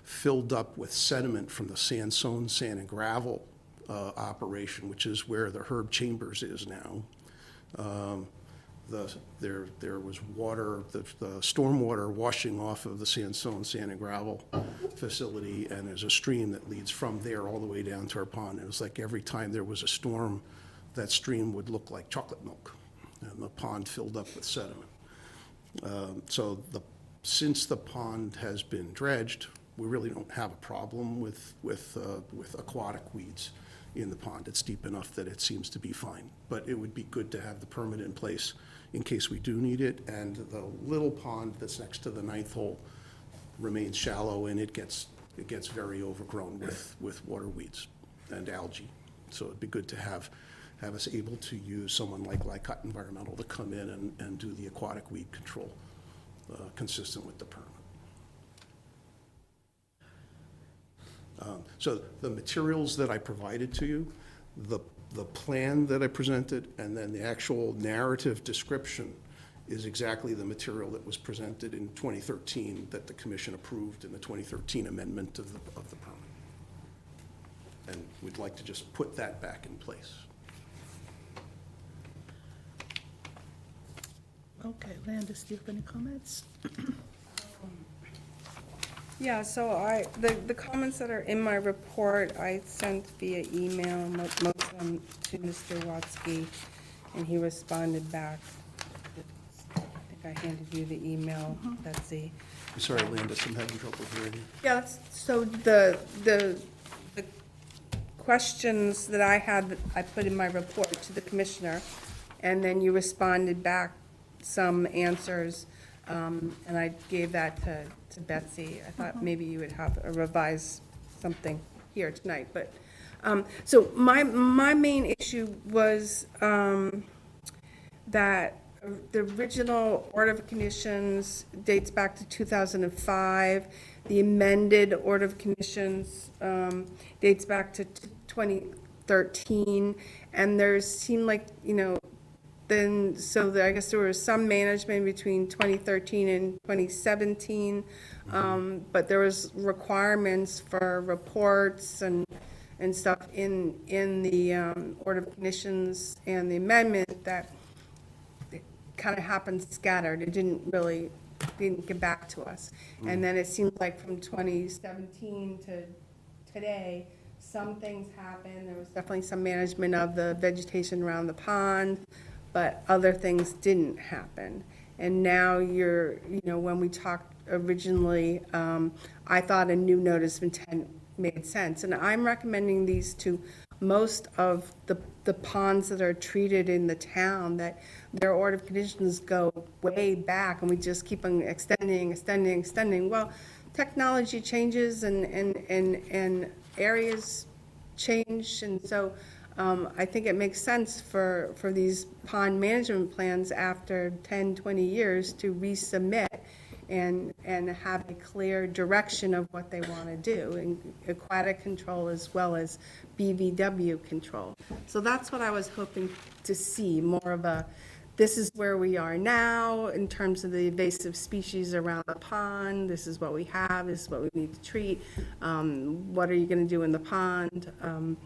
filled up with sediment from the Sansone sand and gravel operation, which is where the Herb Chambers is now. There was water, the stormwater washing off of the Sansone sand and gravel facility, and there's a stream that leads from there all the way down to our pond. It was like every time there was a storm, that stream would look like chocolate milk, and the pond filled up with sediment. So since the pond has been dredged, we really don't have a problem with aquatic weeds in the pond. It's deep enough that it seems to be fine. But it would be good to have the permit in place in case we do need it. And the little pond that's next to the 9th hole remains shallow, and it gets very overgrown with water weeds and algae. So it'd be good to have us able to use someone like Lycott Environmental to come in and do the aquatic weed control consistent with the permit. So the materials that I provided to you, the plan that I presented, and then the actual narrative description is exactly the material that was presented in 2013 that the commission approved in the 2013 amendment of the permit. And we'd like to just put that back in place. Okay, Landis, do you have any comments? Yeah, so the comments that are in my report, I sent via email, most of them to Mr. Watsky, and he responded back. I think I handed you the email, Betsy. I'm sorry, Landis, I'm having trouble hearing you. Yeah, so the questions that I had, that I put in my report to the commissioner, and then you responded back some answers, and I gave that to Betsy. I thought maybe you would have a revised something here tonight, but, so my main issue was, that the original order of conditions dates back to 2005. The amended order of conditions, dates back to 2013, and there seemed like, then, so I guess there was some management between 2013 and 2017, but there was requirements for reports and stuff in the order of conditions and the amendment that kind of happened scattered. It didn't get back to us. And then it seems like from 2017 to today, some things happened. There was definitely some management of the vegetation around the pond, but other things didn't happen. And now when we talked originally, I thought a new notice of intent made sense. And I'm recommending these to most of the ponds that are treated in the town, that their order of conditions go way back, and we just keep on extending. Well, technology changes and areas change, and so I think it makes sense for these pond management plans after 10, 20 years to resubmit and have a clear direction of what they want to do, in aquatic control as well as BVW control. So that's what I was hoping to see, more of a, this is where we are now in terms of the invasive species around the pond, this is what we have, this is what we need to treat, what are you going to do in the pond? And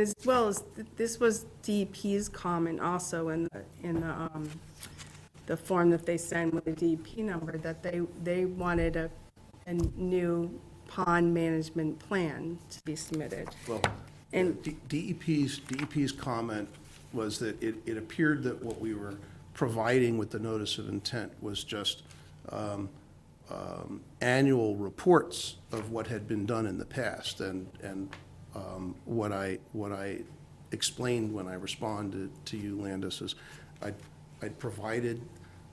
as well as, this was DEP's comment also in the form that they send with the DEP number, that they wanted a new pond management plan to be submitted. Well, And- DEP's comment was that it appeared that what we were providing with the notice of intent was just annual reports of what had been done in the past. And what I explained when I responded to you, Landis, is I'd provided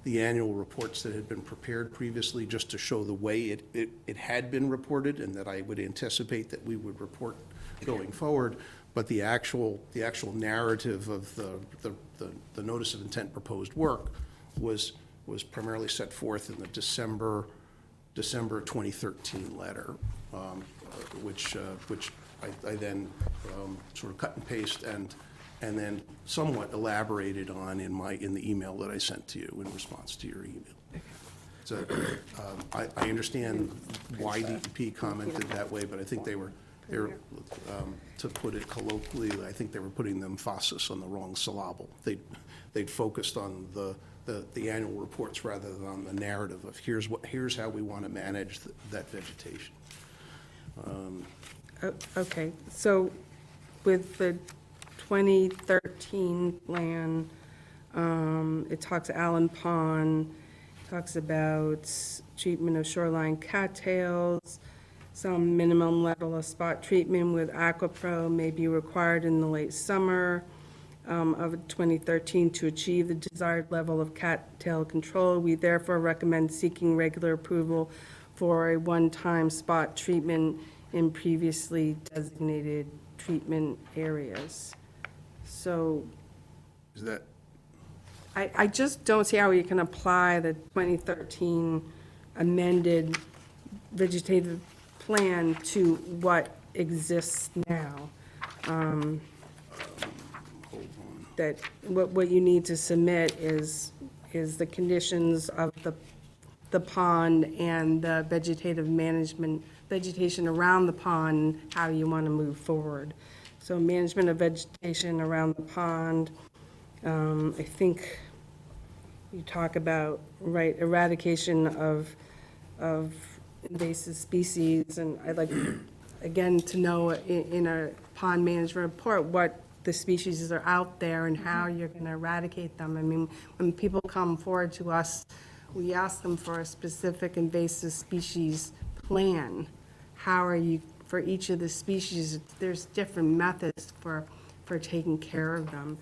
the annual reports that had been prepared previously just to show the way it had been reported, and that I would anticipate that we would report going forward. But the actual narrative of the notice of intent proposed work was primarily set forth in the December 2013 letter, which I then sort of cut and paste and then somewhat elaborated on in the email that I sent to you in response to your email. So I understand why DEP commented that way, but I think they were, to put it colloquially, I think they were putting the emphasis on the wrong syllable. They'd focused on the annual reports rather than on the narrative of here's how we want to manage that vegetation. Okay, so with the 2013 plan, it talks Allen Pond, talks about treatment of shoreline cattails, some minimum level of spot treatment with AquaPro may be required in the late summer of 2013 to achieve the desired level of cattail control. We therefore recommend seeking regular approval for a one-time spot treatment in previously designated treatment areas. So Is that, I just don't see how you can apply the 2013 amended vegetative plan to what exists now. That what you need to submit is the conditions of the pond and the vegetative management, vegetation around the pond, how you want to move forward. So management of vegetation around the pond, I think you talk about, right, eradication of invasive species, and I'd like, again, to know in a pond management report what the species are out there and how you're going to eradicate them. I mean, when people come forward to us, we ask them for a specific invasive species plan. How are you, for each of the species, there's different methods for taking care of them.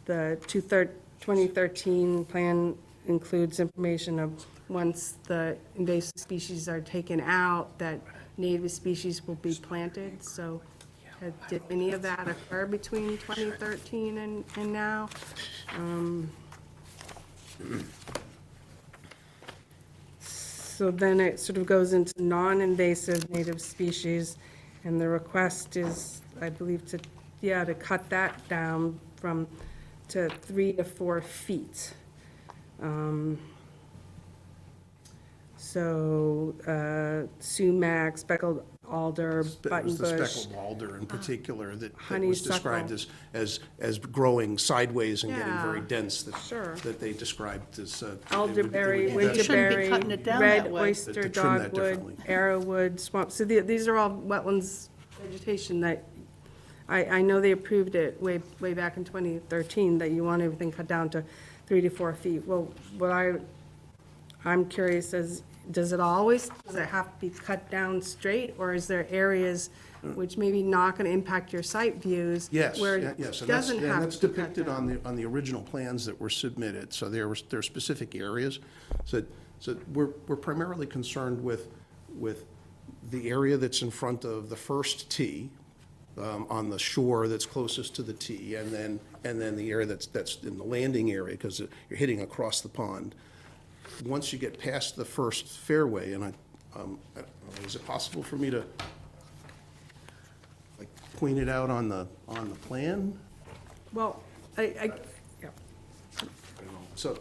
The 2013 plan includes information of once the invasive species are taken out, that native species will be planted. So did any of that occur between 2013 and now? So then it sort of goes into non-invasive native species, and the request is, I believe, to cut that down to 3 to 4 feet. Sumac, speckled alder, it was the buttonbush. speckled alder in particular that was honeysuckle. described as growing sideways and getting very Yeah, dense, sure. that they described as. Elderberry, You shouldn't be cutting winterberry, it down red that way. oyster, To trim that dogwood, differently. arrowwood, swamp. So these are all wetlands vegetation that, I know they approved it way back in 2013, that you want everything cut down to 3 to 4 feet. Well, what I'm curious is, does it have to be cut down straight, or is there areas which maybe not gonna impact your site views. Yes, Where yeah, it yes, doesn't have and that's to cut depicted down. on the original plans that were submitted, so there are specific areas. So we're primarily concerned with the area that's in front of the first tee, on the shore that's closest to the tee, and then the area that's in the landing area, because you're hitting across the pond. Once you get past the first fairway, and I don't know, is it possible for me to like point it out on the plan? Well, yeah. So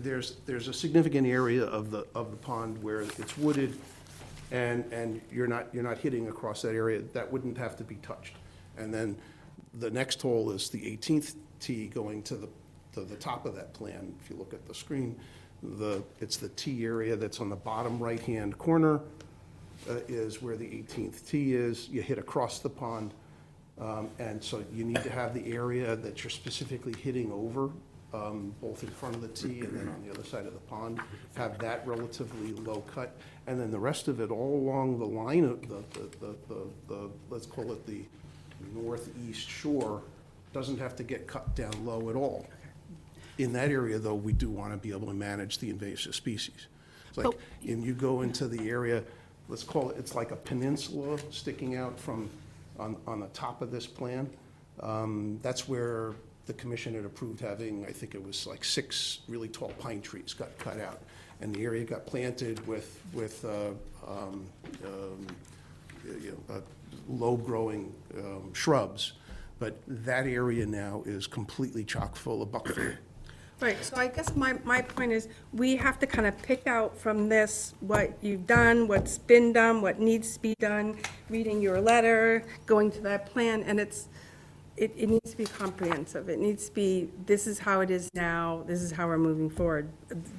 there's a significant area of the pond where it's wooded, and you're not hitting across that area. That wouldn't have to be touched. And then the next hole is the 18th tee going to the top of that plan. If you look at the screen, it's the tee area that's on the bottom right-hand corner, is where the 18th tee is. You hit across the pond, and so you need to have the area that you're specifically hitting over, both in front of the tee and then on the other side of the pond, have that relatively low cut. And then the rest of it, all along the line of the let's call it the northeast shore, doesn't have to get cut down low at all. In that area, though, we do want to be able to manage the invasive species. It's like, and you go into the area, let's call it, it's like a peninsula sticking out from, on the top of this plan. That's where the commission had approved having, I think it was like 6 really tall pine trees got cut out. And the area got planted with low-growing shrubs. But that area now is completely chock full of buckthorn. Right, so I guess my point is, we have to kind of pick out from this what you've done, what's been done, what needs to be done, reading your letter, going to that plan, and it needs to be comprehensive. It needs to be, this is how it is now, this is how we're moving forward.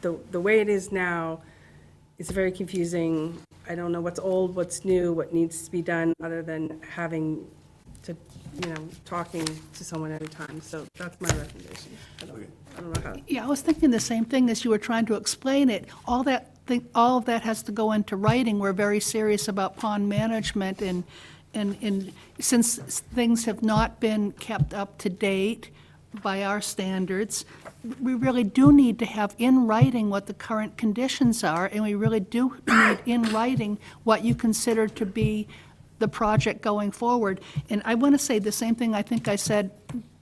The way it is now is very confusing. I don't know what's old, what's new, what needs to be done, other than having to, talking to someone at a time. So that's my recommendation. I don't know how. Yeah, I was thinking the same thing as you were trying to explain it. All of that has to go into writing. We're very serious about pond management, and since things have not been kept up to date by our standards, we really do need to have in writing what the current conditions are, and we really do need in writing what you consider to be the project going forward. And I want to say the same thing I think I said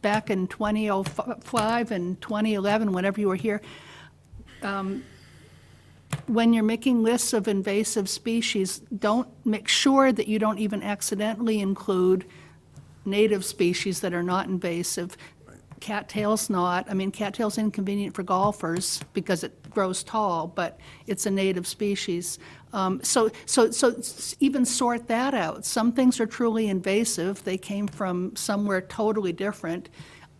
back in 2005 and 2011, whenever you were here. When you're making lists of invasive species, make sure that you don't even accidentally include native species that are not invasive. Cattail's not. I mean, cattail's inconvenient for golfers because it grows tall, but it's a native species. So even sort that out. Some things are truly invasive. They came from somewhere totally different.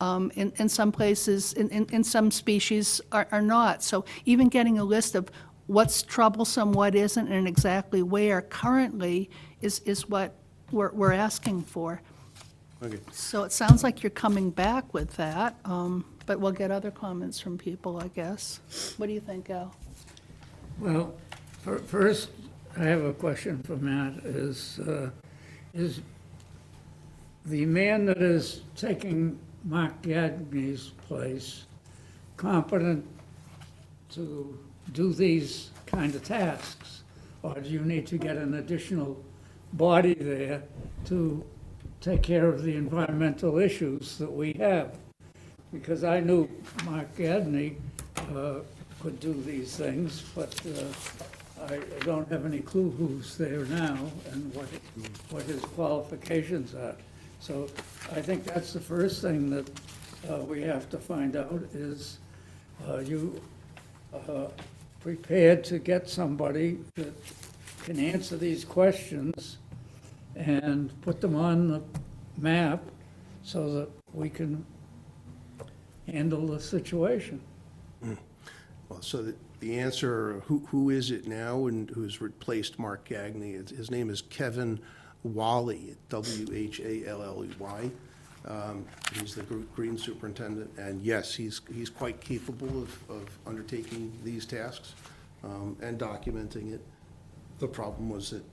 In some places, in some species are not. So even getting a list of what's troublesome, what isn't, and exactly where currently is what we're asking for. Okay. So it sounds like you're coming back with that, but we'll get other comments from people, I guess. What do you think, Al? Well, first, I have a question for Matt, is the man that is taking Mark Gagney's place competent to do these kind of tasks? Or do you need to get an additional body there to take care of the environmental issues that we have? Because I knew Mark Gagney could do these things, but I don't have any clue who's there now and what his qualifications are. So I think that's the first thing that we have to find out is, you prepared to get somebody that can answer these questions and put them on the map so that we can handle the situation? Well, so the answer, who is it now and who's replaced Mark Gagney? His name is Kevin Whalley, W-H-A-L-L-E-Y. He's the green superintendent, and yes, he's quite capable of undertaking these tasks and documenting it. The problem was that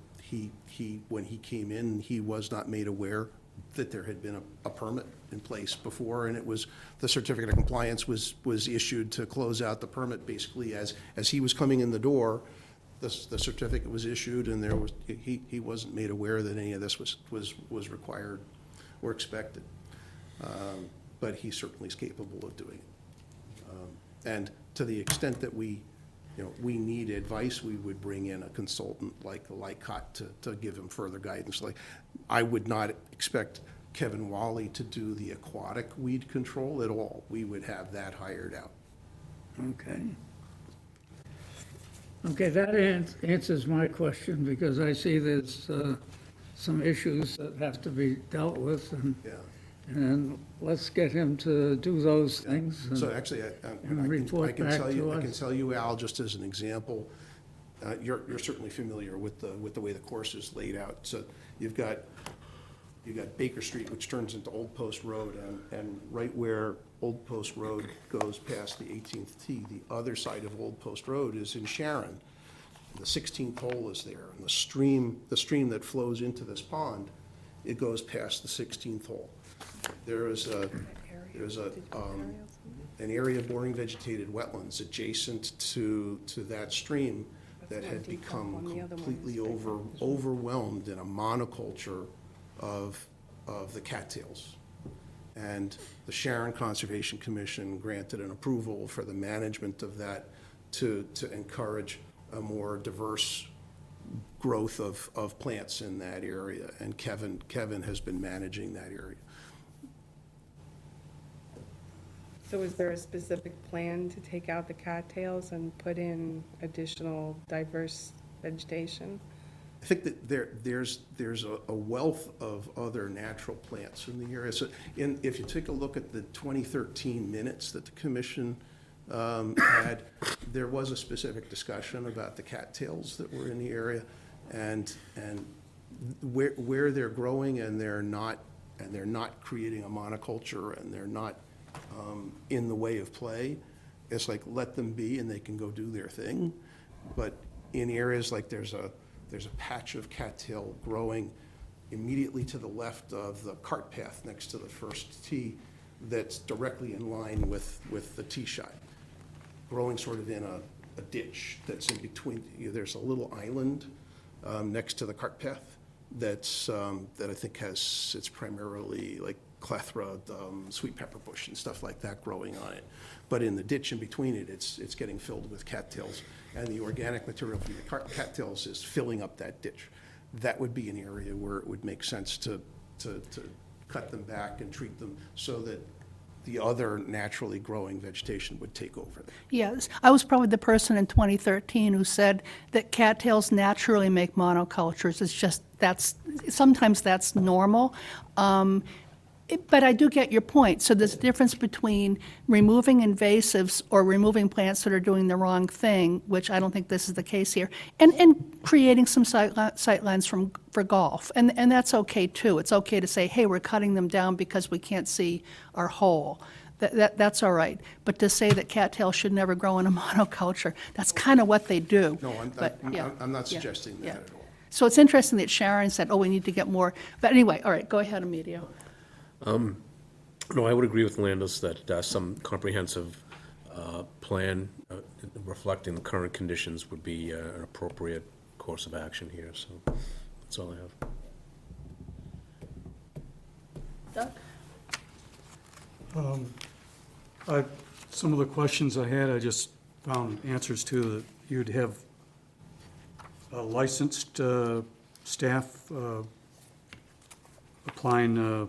when he came in, he was not made aware that there had been a permit in place before, and it was, the certificate of compliance was issued to close out the permit, basically, as he was coming in the door, the certificate was issued, and there was, he wasn't made aware that any of this was required or expected. But he certainly is capable of doing it. And to the extent that we need advice, we would bring in a consultant like Lycott to give him further guidance. Like, I would not expect Kevin Wally to do the aquatic weed control at all. We would have that hired out. Okay. Okay, that answers my question, because I see there's some issues that have to be dealt with, Yeah. and let's get him to do those things. So and- actually, and report back to I can us. tell you, Al, just as an example, you're certainly familiar with the way the course is laid out. So you've got Baker Street, which turns into Old Post Road, and right where Old Post Road goes past the 18th tee, the other side of Old Post Road is in Sharon. The 16th hole is there, and the stream that flows into this pond, it goes past the 16th hole. There's an area of boring vegetated wetlands adjacent to that stream that had become completely overwhelmed in a monoculture of the cattails. And the Sharon Conservation Commission granted an approval for the management of that to encourage a more diverse growth of plants in that area. And Kevin has been managing that area. So is there a specific plan to take out the cattails and put in additional diverse vegetation? I think that there's a wealth of other natural plants in the area. So if you take a look at the 2013 minutes that the commission had, there was a specific discussion about the cattails that were in the area, and where they're growing, and they're not creating a monoculture, and they're not in the way of play. It's like, let them be, and they can go do their thing. But in areas like there's a patch of cattail growing immediately to the left of the cart path next to the first tee that's directly in line with the tee shot, growing sort of in a ditch that's in between. There's a little island next to the cart path that I think it's primarily like clethra, sweet pepper bush and stuff like that growing on it. But in the ditch in between it, it's getting filled with cattails, and the organic material from the cattails is filling up that ditch. That would be an area where it would make sense to cut them back and treat them so that the other naturally growing vegetation would take over. Yes, I was probably the person in 2013 who said that cattails naturally make monocultures. It's just, sometimes that's normal. But I do get your point. So there's a difference between removing invasives or removing plants that are doing the wrong thing, which I don't think this is the case here, and creating some sightlines for golf. And that's okay too. It's okay to say, hey, we're cutting them down because we can't see our hole. That's all right. But to say that cattails should never grow in a monoculture, that's kind of what they do. No, But, yeah, I'm not yeah, suggesting yeah. that at all. So it's interesting that Sharon said, oh, we need to get more. But anyway, all right, go ahead, Emilio. No, I would agree with Landis that some comprehensive plan reflecting the current conditions would be an appropriate course of action here, so that's all I have. Doug? Some of the questions I had, I just found answers to, that you'd have licensed staff applying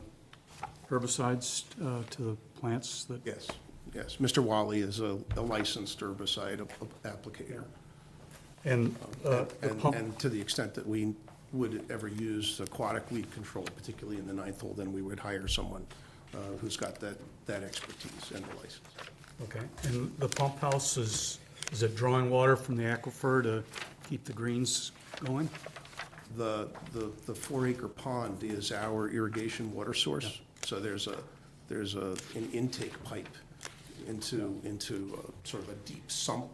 herbicides to the plants that. Yes. Mr. Wally is a licensed herbicide applicator. And the pump, And to the extent that we would ever use aquatic weed control, particularly in the ninth hole, then we would hire someone who's got that expertise and the license. okay, and the pump house is it drawing water from the aquifer to keep the greens going? The 4-acre pond is our irrigation water source. So there's an intake pipe into sort of a deep sump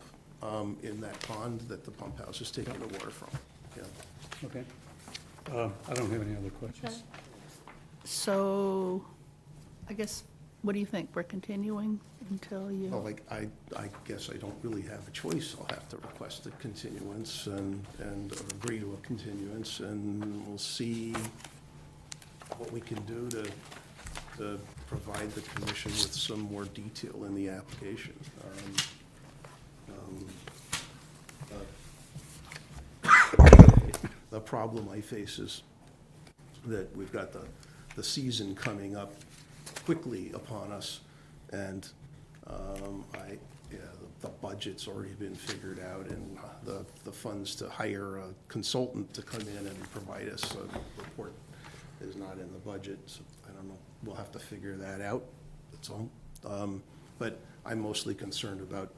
in that pond that the pump house is taking the water from. Yeah. Okay. I don't have any other questions. So, I guess, what do you think? We're continuing until you? Well, like, I guess I don't really have a choice. I'll have to request a continuance and agree to a continuance, and we'll see what we can do to provide the commission with some more detail in the application. The problem I face is that we've got the season coming up quickly upon us, and the budget's already been figured out, and the funds to hire a consultant to come in and provide us a report is not in the budget, so I don't know, we'll have to figure that out, that's all. But I'm mostly concerned about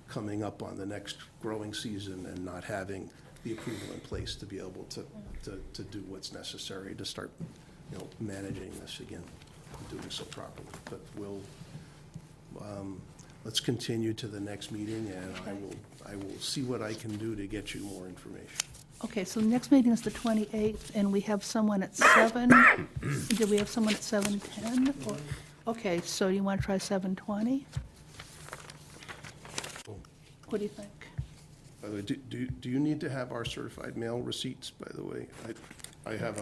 coming up on the next growing season and not having the approval in place to be able to do what's necessary to start, managing this again, and doing so properly. But let's continue to the next meeting, and I will see what I can do to get you more information. Okay, so the next meeting is the 28th, and we have someone at 7. Did we have someone at 7:10? Okay, so you want to try 7:20? What do you think? By the way, do you need to have our certified mail receipts, by the way? I have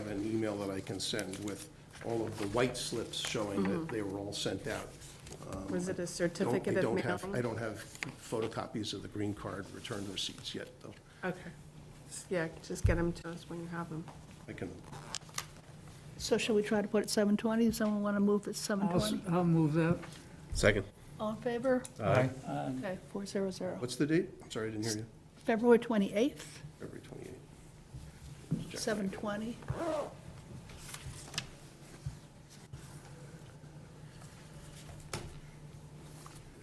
an email that I can send with all of the white slips showing that they were all sent out. Was it a I certificate of mail? I don't have photocopies of the green card return receipts yet, though. Okay. Yeah, just get them to us when you have them. I can, So shall we try to put it 7:20? Does someone want to move it 7:20? I'll move that. Second. All in favor? Aye. Okay, 400. what's the date? I'm sorry, I didn't hear you. February 28th, February 28th. 7:20.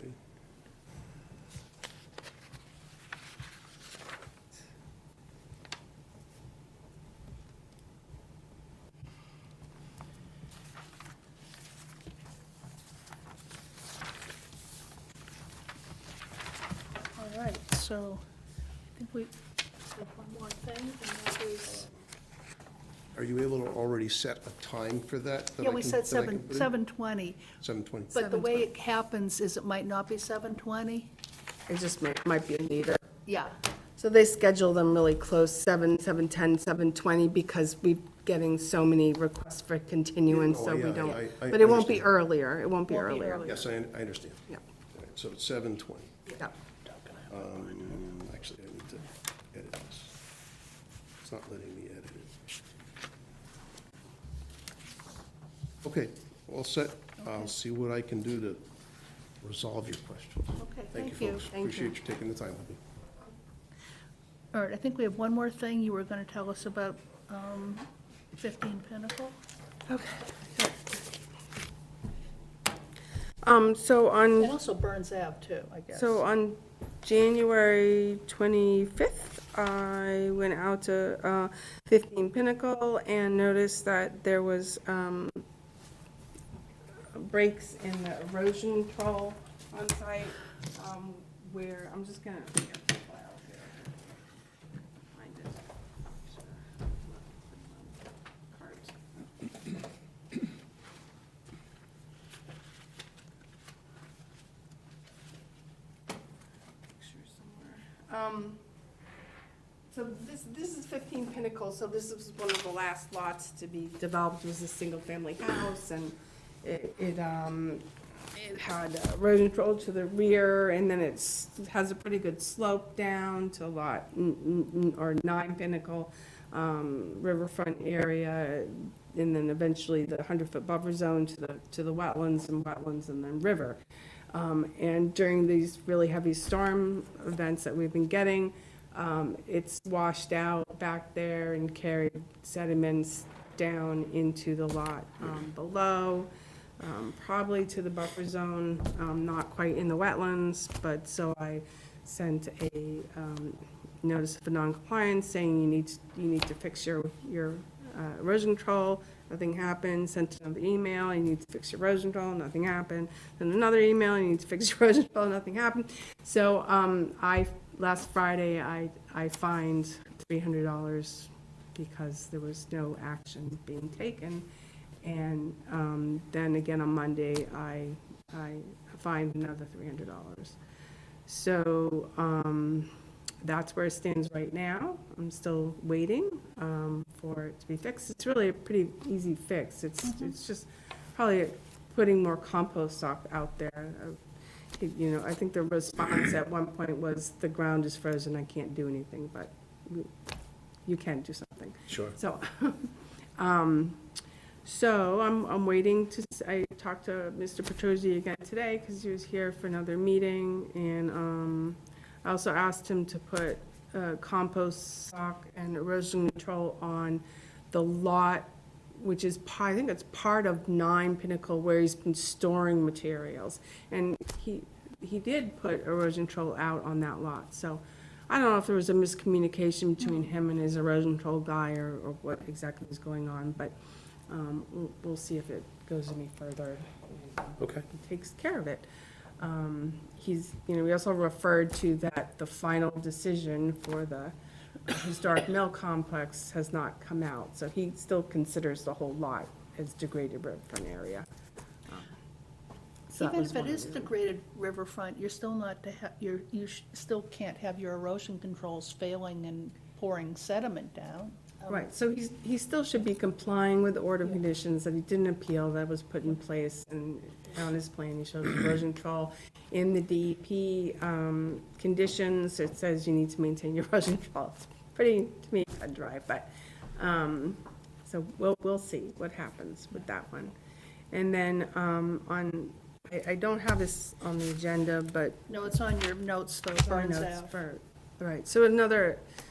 Okay. All right, so I think we have one more thing, and that is, Are you able to already set a time for that? yeah, we said 7:20, 7:20. but the way it happens is it might not be 7:20. It just might be a neater. Yeah, So they schedule them really close, 7, 7:10, 7:20, because we're getting so many requests for continuance, so Yeah, we yeah, don't, I but it won't be understand. earlier, it won't be Won't be earlier. earlier. Yes, I understand. Yeah. All right, so it's 7:20. Yeah. Actually, I need to edit this. It's not letting me edit it. Okay, all set. I'll see what I can do to resolve your questions. okay, Thank thank you, you. folks. Thank you. Appreciate you taking the time with me. All right, I think we have one more thing you were going to tell us about 15 Pinnacle. So And on, also Burns Ave too, I guess. so on January 25th, I went out to 15 Pinnacle and noticed that there was breaks in the erosion control on site, where, I'm just gonna get the file here. Find it. Cart. Picture somewhere. So this is 15 Pinnacle, so this was one of the last lots to be developed, it was a single-family house, and it had erosion control to the rear, and then it has a pretty good slope down to lot, or 9 Pinnacle, riverfront area, and then eventually the 100-foot buffer zone to the wetlands, and then river. And during these really heavy storm events that we've been getting, it's washed out back there and carried sediments down into the lot below, probably to the buffer zone, not quite in the wetlands, but so I sent a notice of non-compliance saying you need to fix your erosion control. Nothing happened. Sent another email, you need to fix your erosion control, nothing happened. Then another email, you need to fix your erosion control, nothing happened. So, last Friday, I fined $300 because there was no action being taken. And then again on Monday, I fined another $300. So that's where it stands right now. I'm still waiting for it to be fixed. It's really a pretty easy fix. It's just probably putting more compost stock out there. You know, I think the response at one point was, the ground is frozen, I can't do anything, but you can do something. Sure. So, so I'm waiting to, I talked to Mr. Petrosi again today, because he was here for another meeting, and I also asked him to put compost stock and erosion control on the lot, which is I think it's part of 9 Pinnacle, where he's been storing materials. And he did put erosion control out on that lot, so I don't know if there was a miscommunication between him and his erosion control guy, or what exactly was going on, but we'll see if it goes any further. Okay. He takes care of it. We also referred to that the final decision for the historic mill complex has not come out, so he still considers the whole lot as degraded riverfront area. So that Even was if it one of is the- degraded riverfront, you're still not to have, still can't have your erosion controls failing and pouring sediment down. Right, so he still should be complying with the order of conditions that he didn't appeal, that was put in place, and on his plan, he shows erosion control. In the DEP conditions, it says you need to maintain your erosion control. It's pretty, to me, cut and dry, but, so we'll see what happens with that one. And then I don't have this on the agenda, but No, it's on your notes, though, Burns Burns Ave. for, right,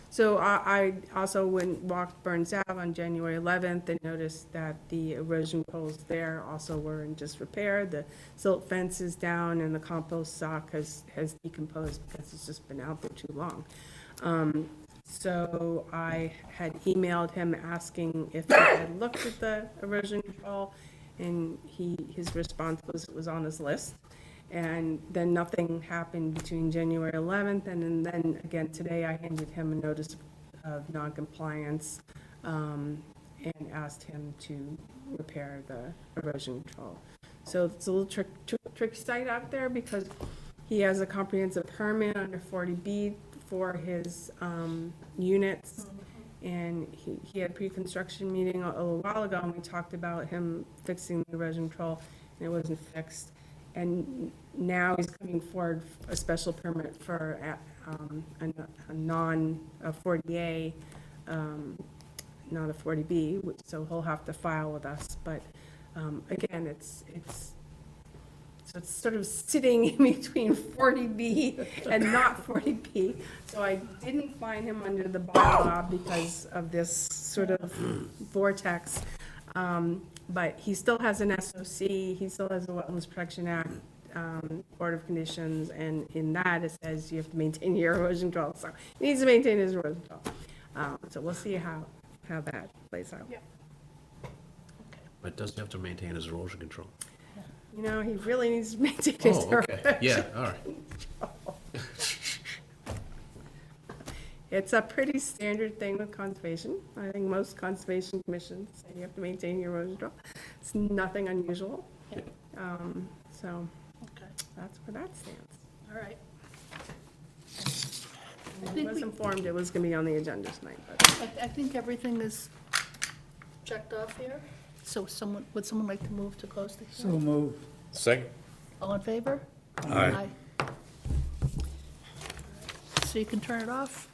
so I also walked Burns Ave on January 11th and noticed that the erosion poles there also were in disrepair. The silt fence is down and the compost stock has decomposed because it's just been out there too long. So I had emailed him asking if he had looked at the erosion control, and his response was it was on his list. And then nothing happened between January 11th, and then again today I handed him a notice of noncompliance and asked him to repair the erosion control. So it's a little tricky site out there, because he has a comprehensive permit under 40B for his units. And he had a pre-construction meeting a little while ago, and we talked about him fixing the erosion control, and it wasn't fixed. And now he's coming forward a special permit for a non-40A, not a 40B, so he'll have to file with us. But again, it's sort of sitting in between 40B and not 40B. So I didn't find him under the bylaw because of this sort of vortex. But he still has an SOC, he still has a Wetlands Protection Act, Order of Conditions, and in that it says you have to maintain your erosion control. So he needs to maintain his erosion control. So we'll see how that plays out. Yeah. But does he have to maintain his erosion control? You know, he really needs to maintain his Oh, okay, yeah, all right. It's a pretty standard thing with conservation. I think most conservation commissions say you have to maintain your erosion control. It's nothing unusual. Yeah. So Okay, that's where that stands. all right. I think was we- informed it was gonna be on the agenda tonight, but I think everything is checked off here. So would someone like to move to close the So hearing? move. Second? All in favor? Aye. So you can turn it off?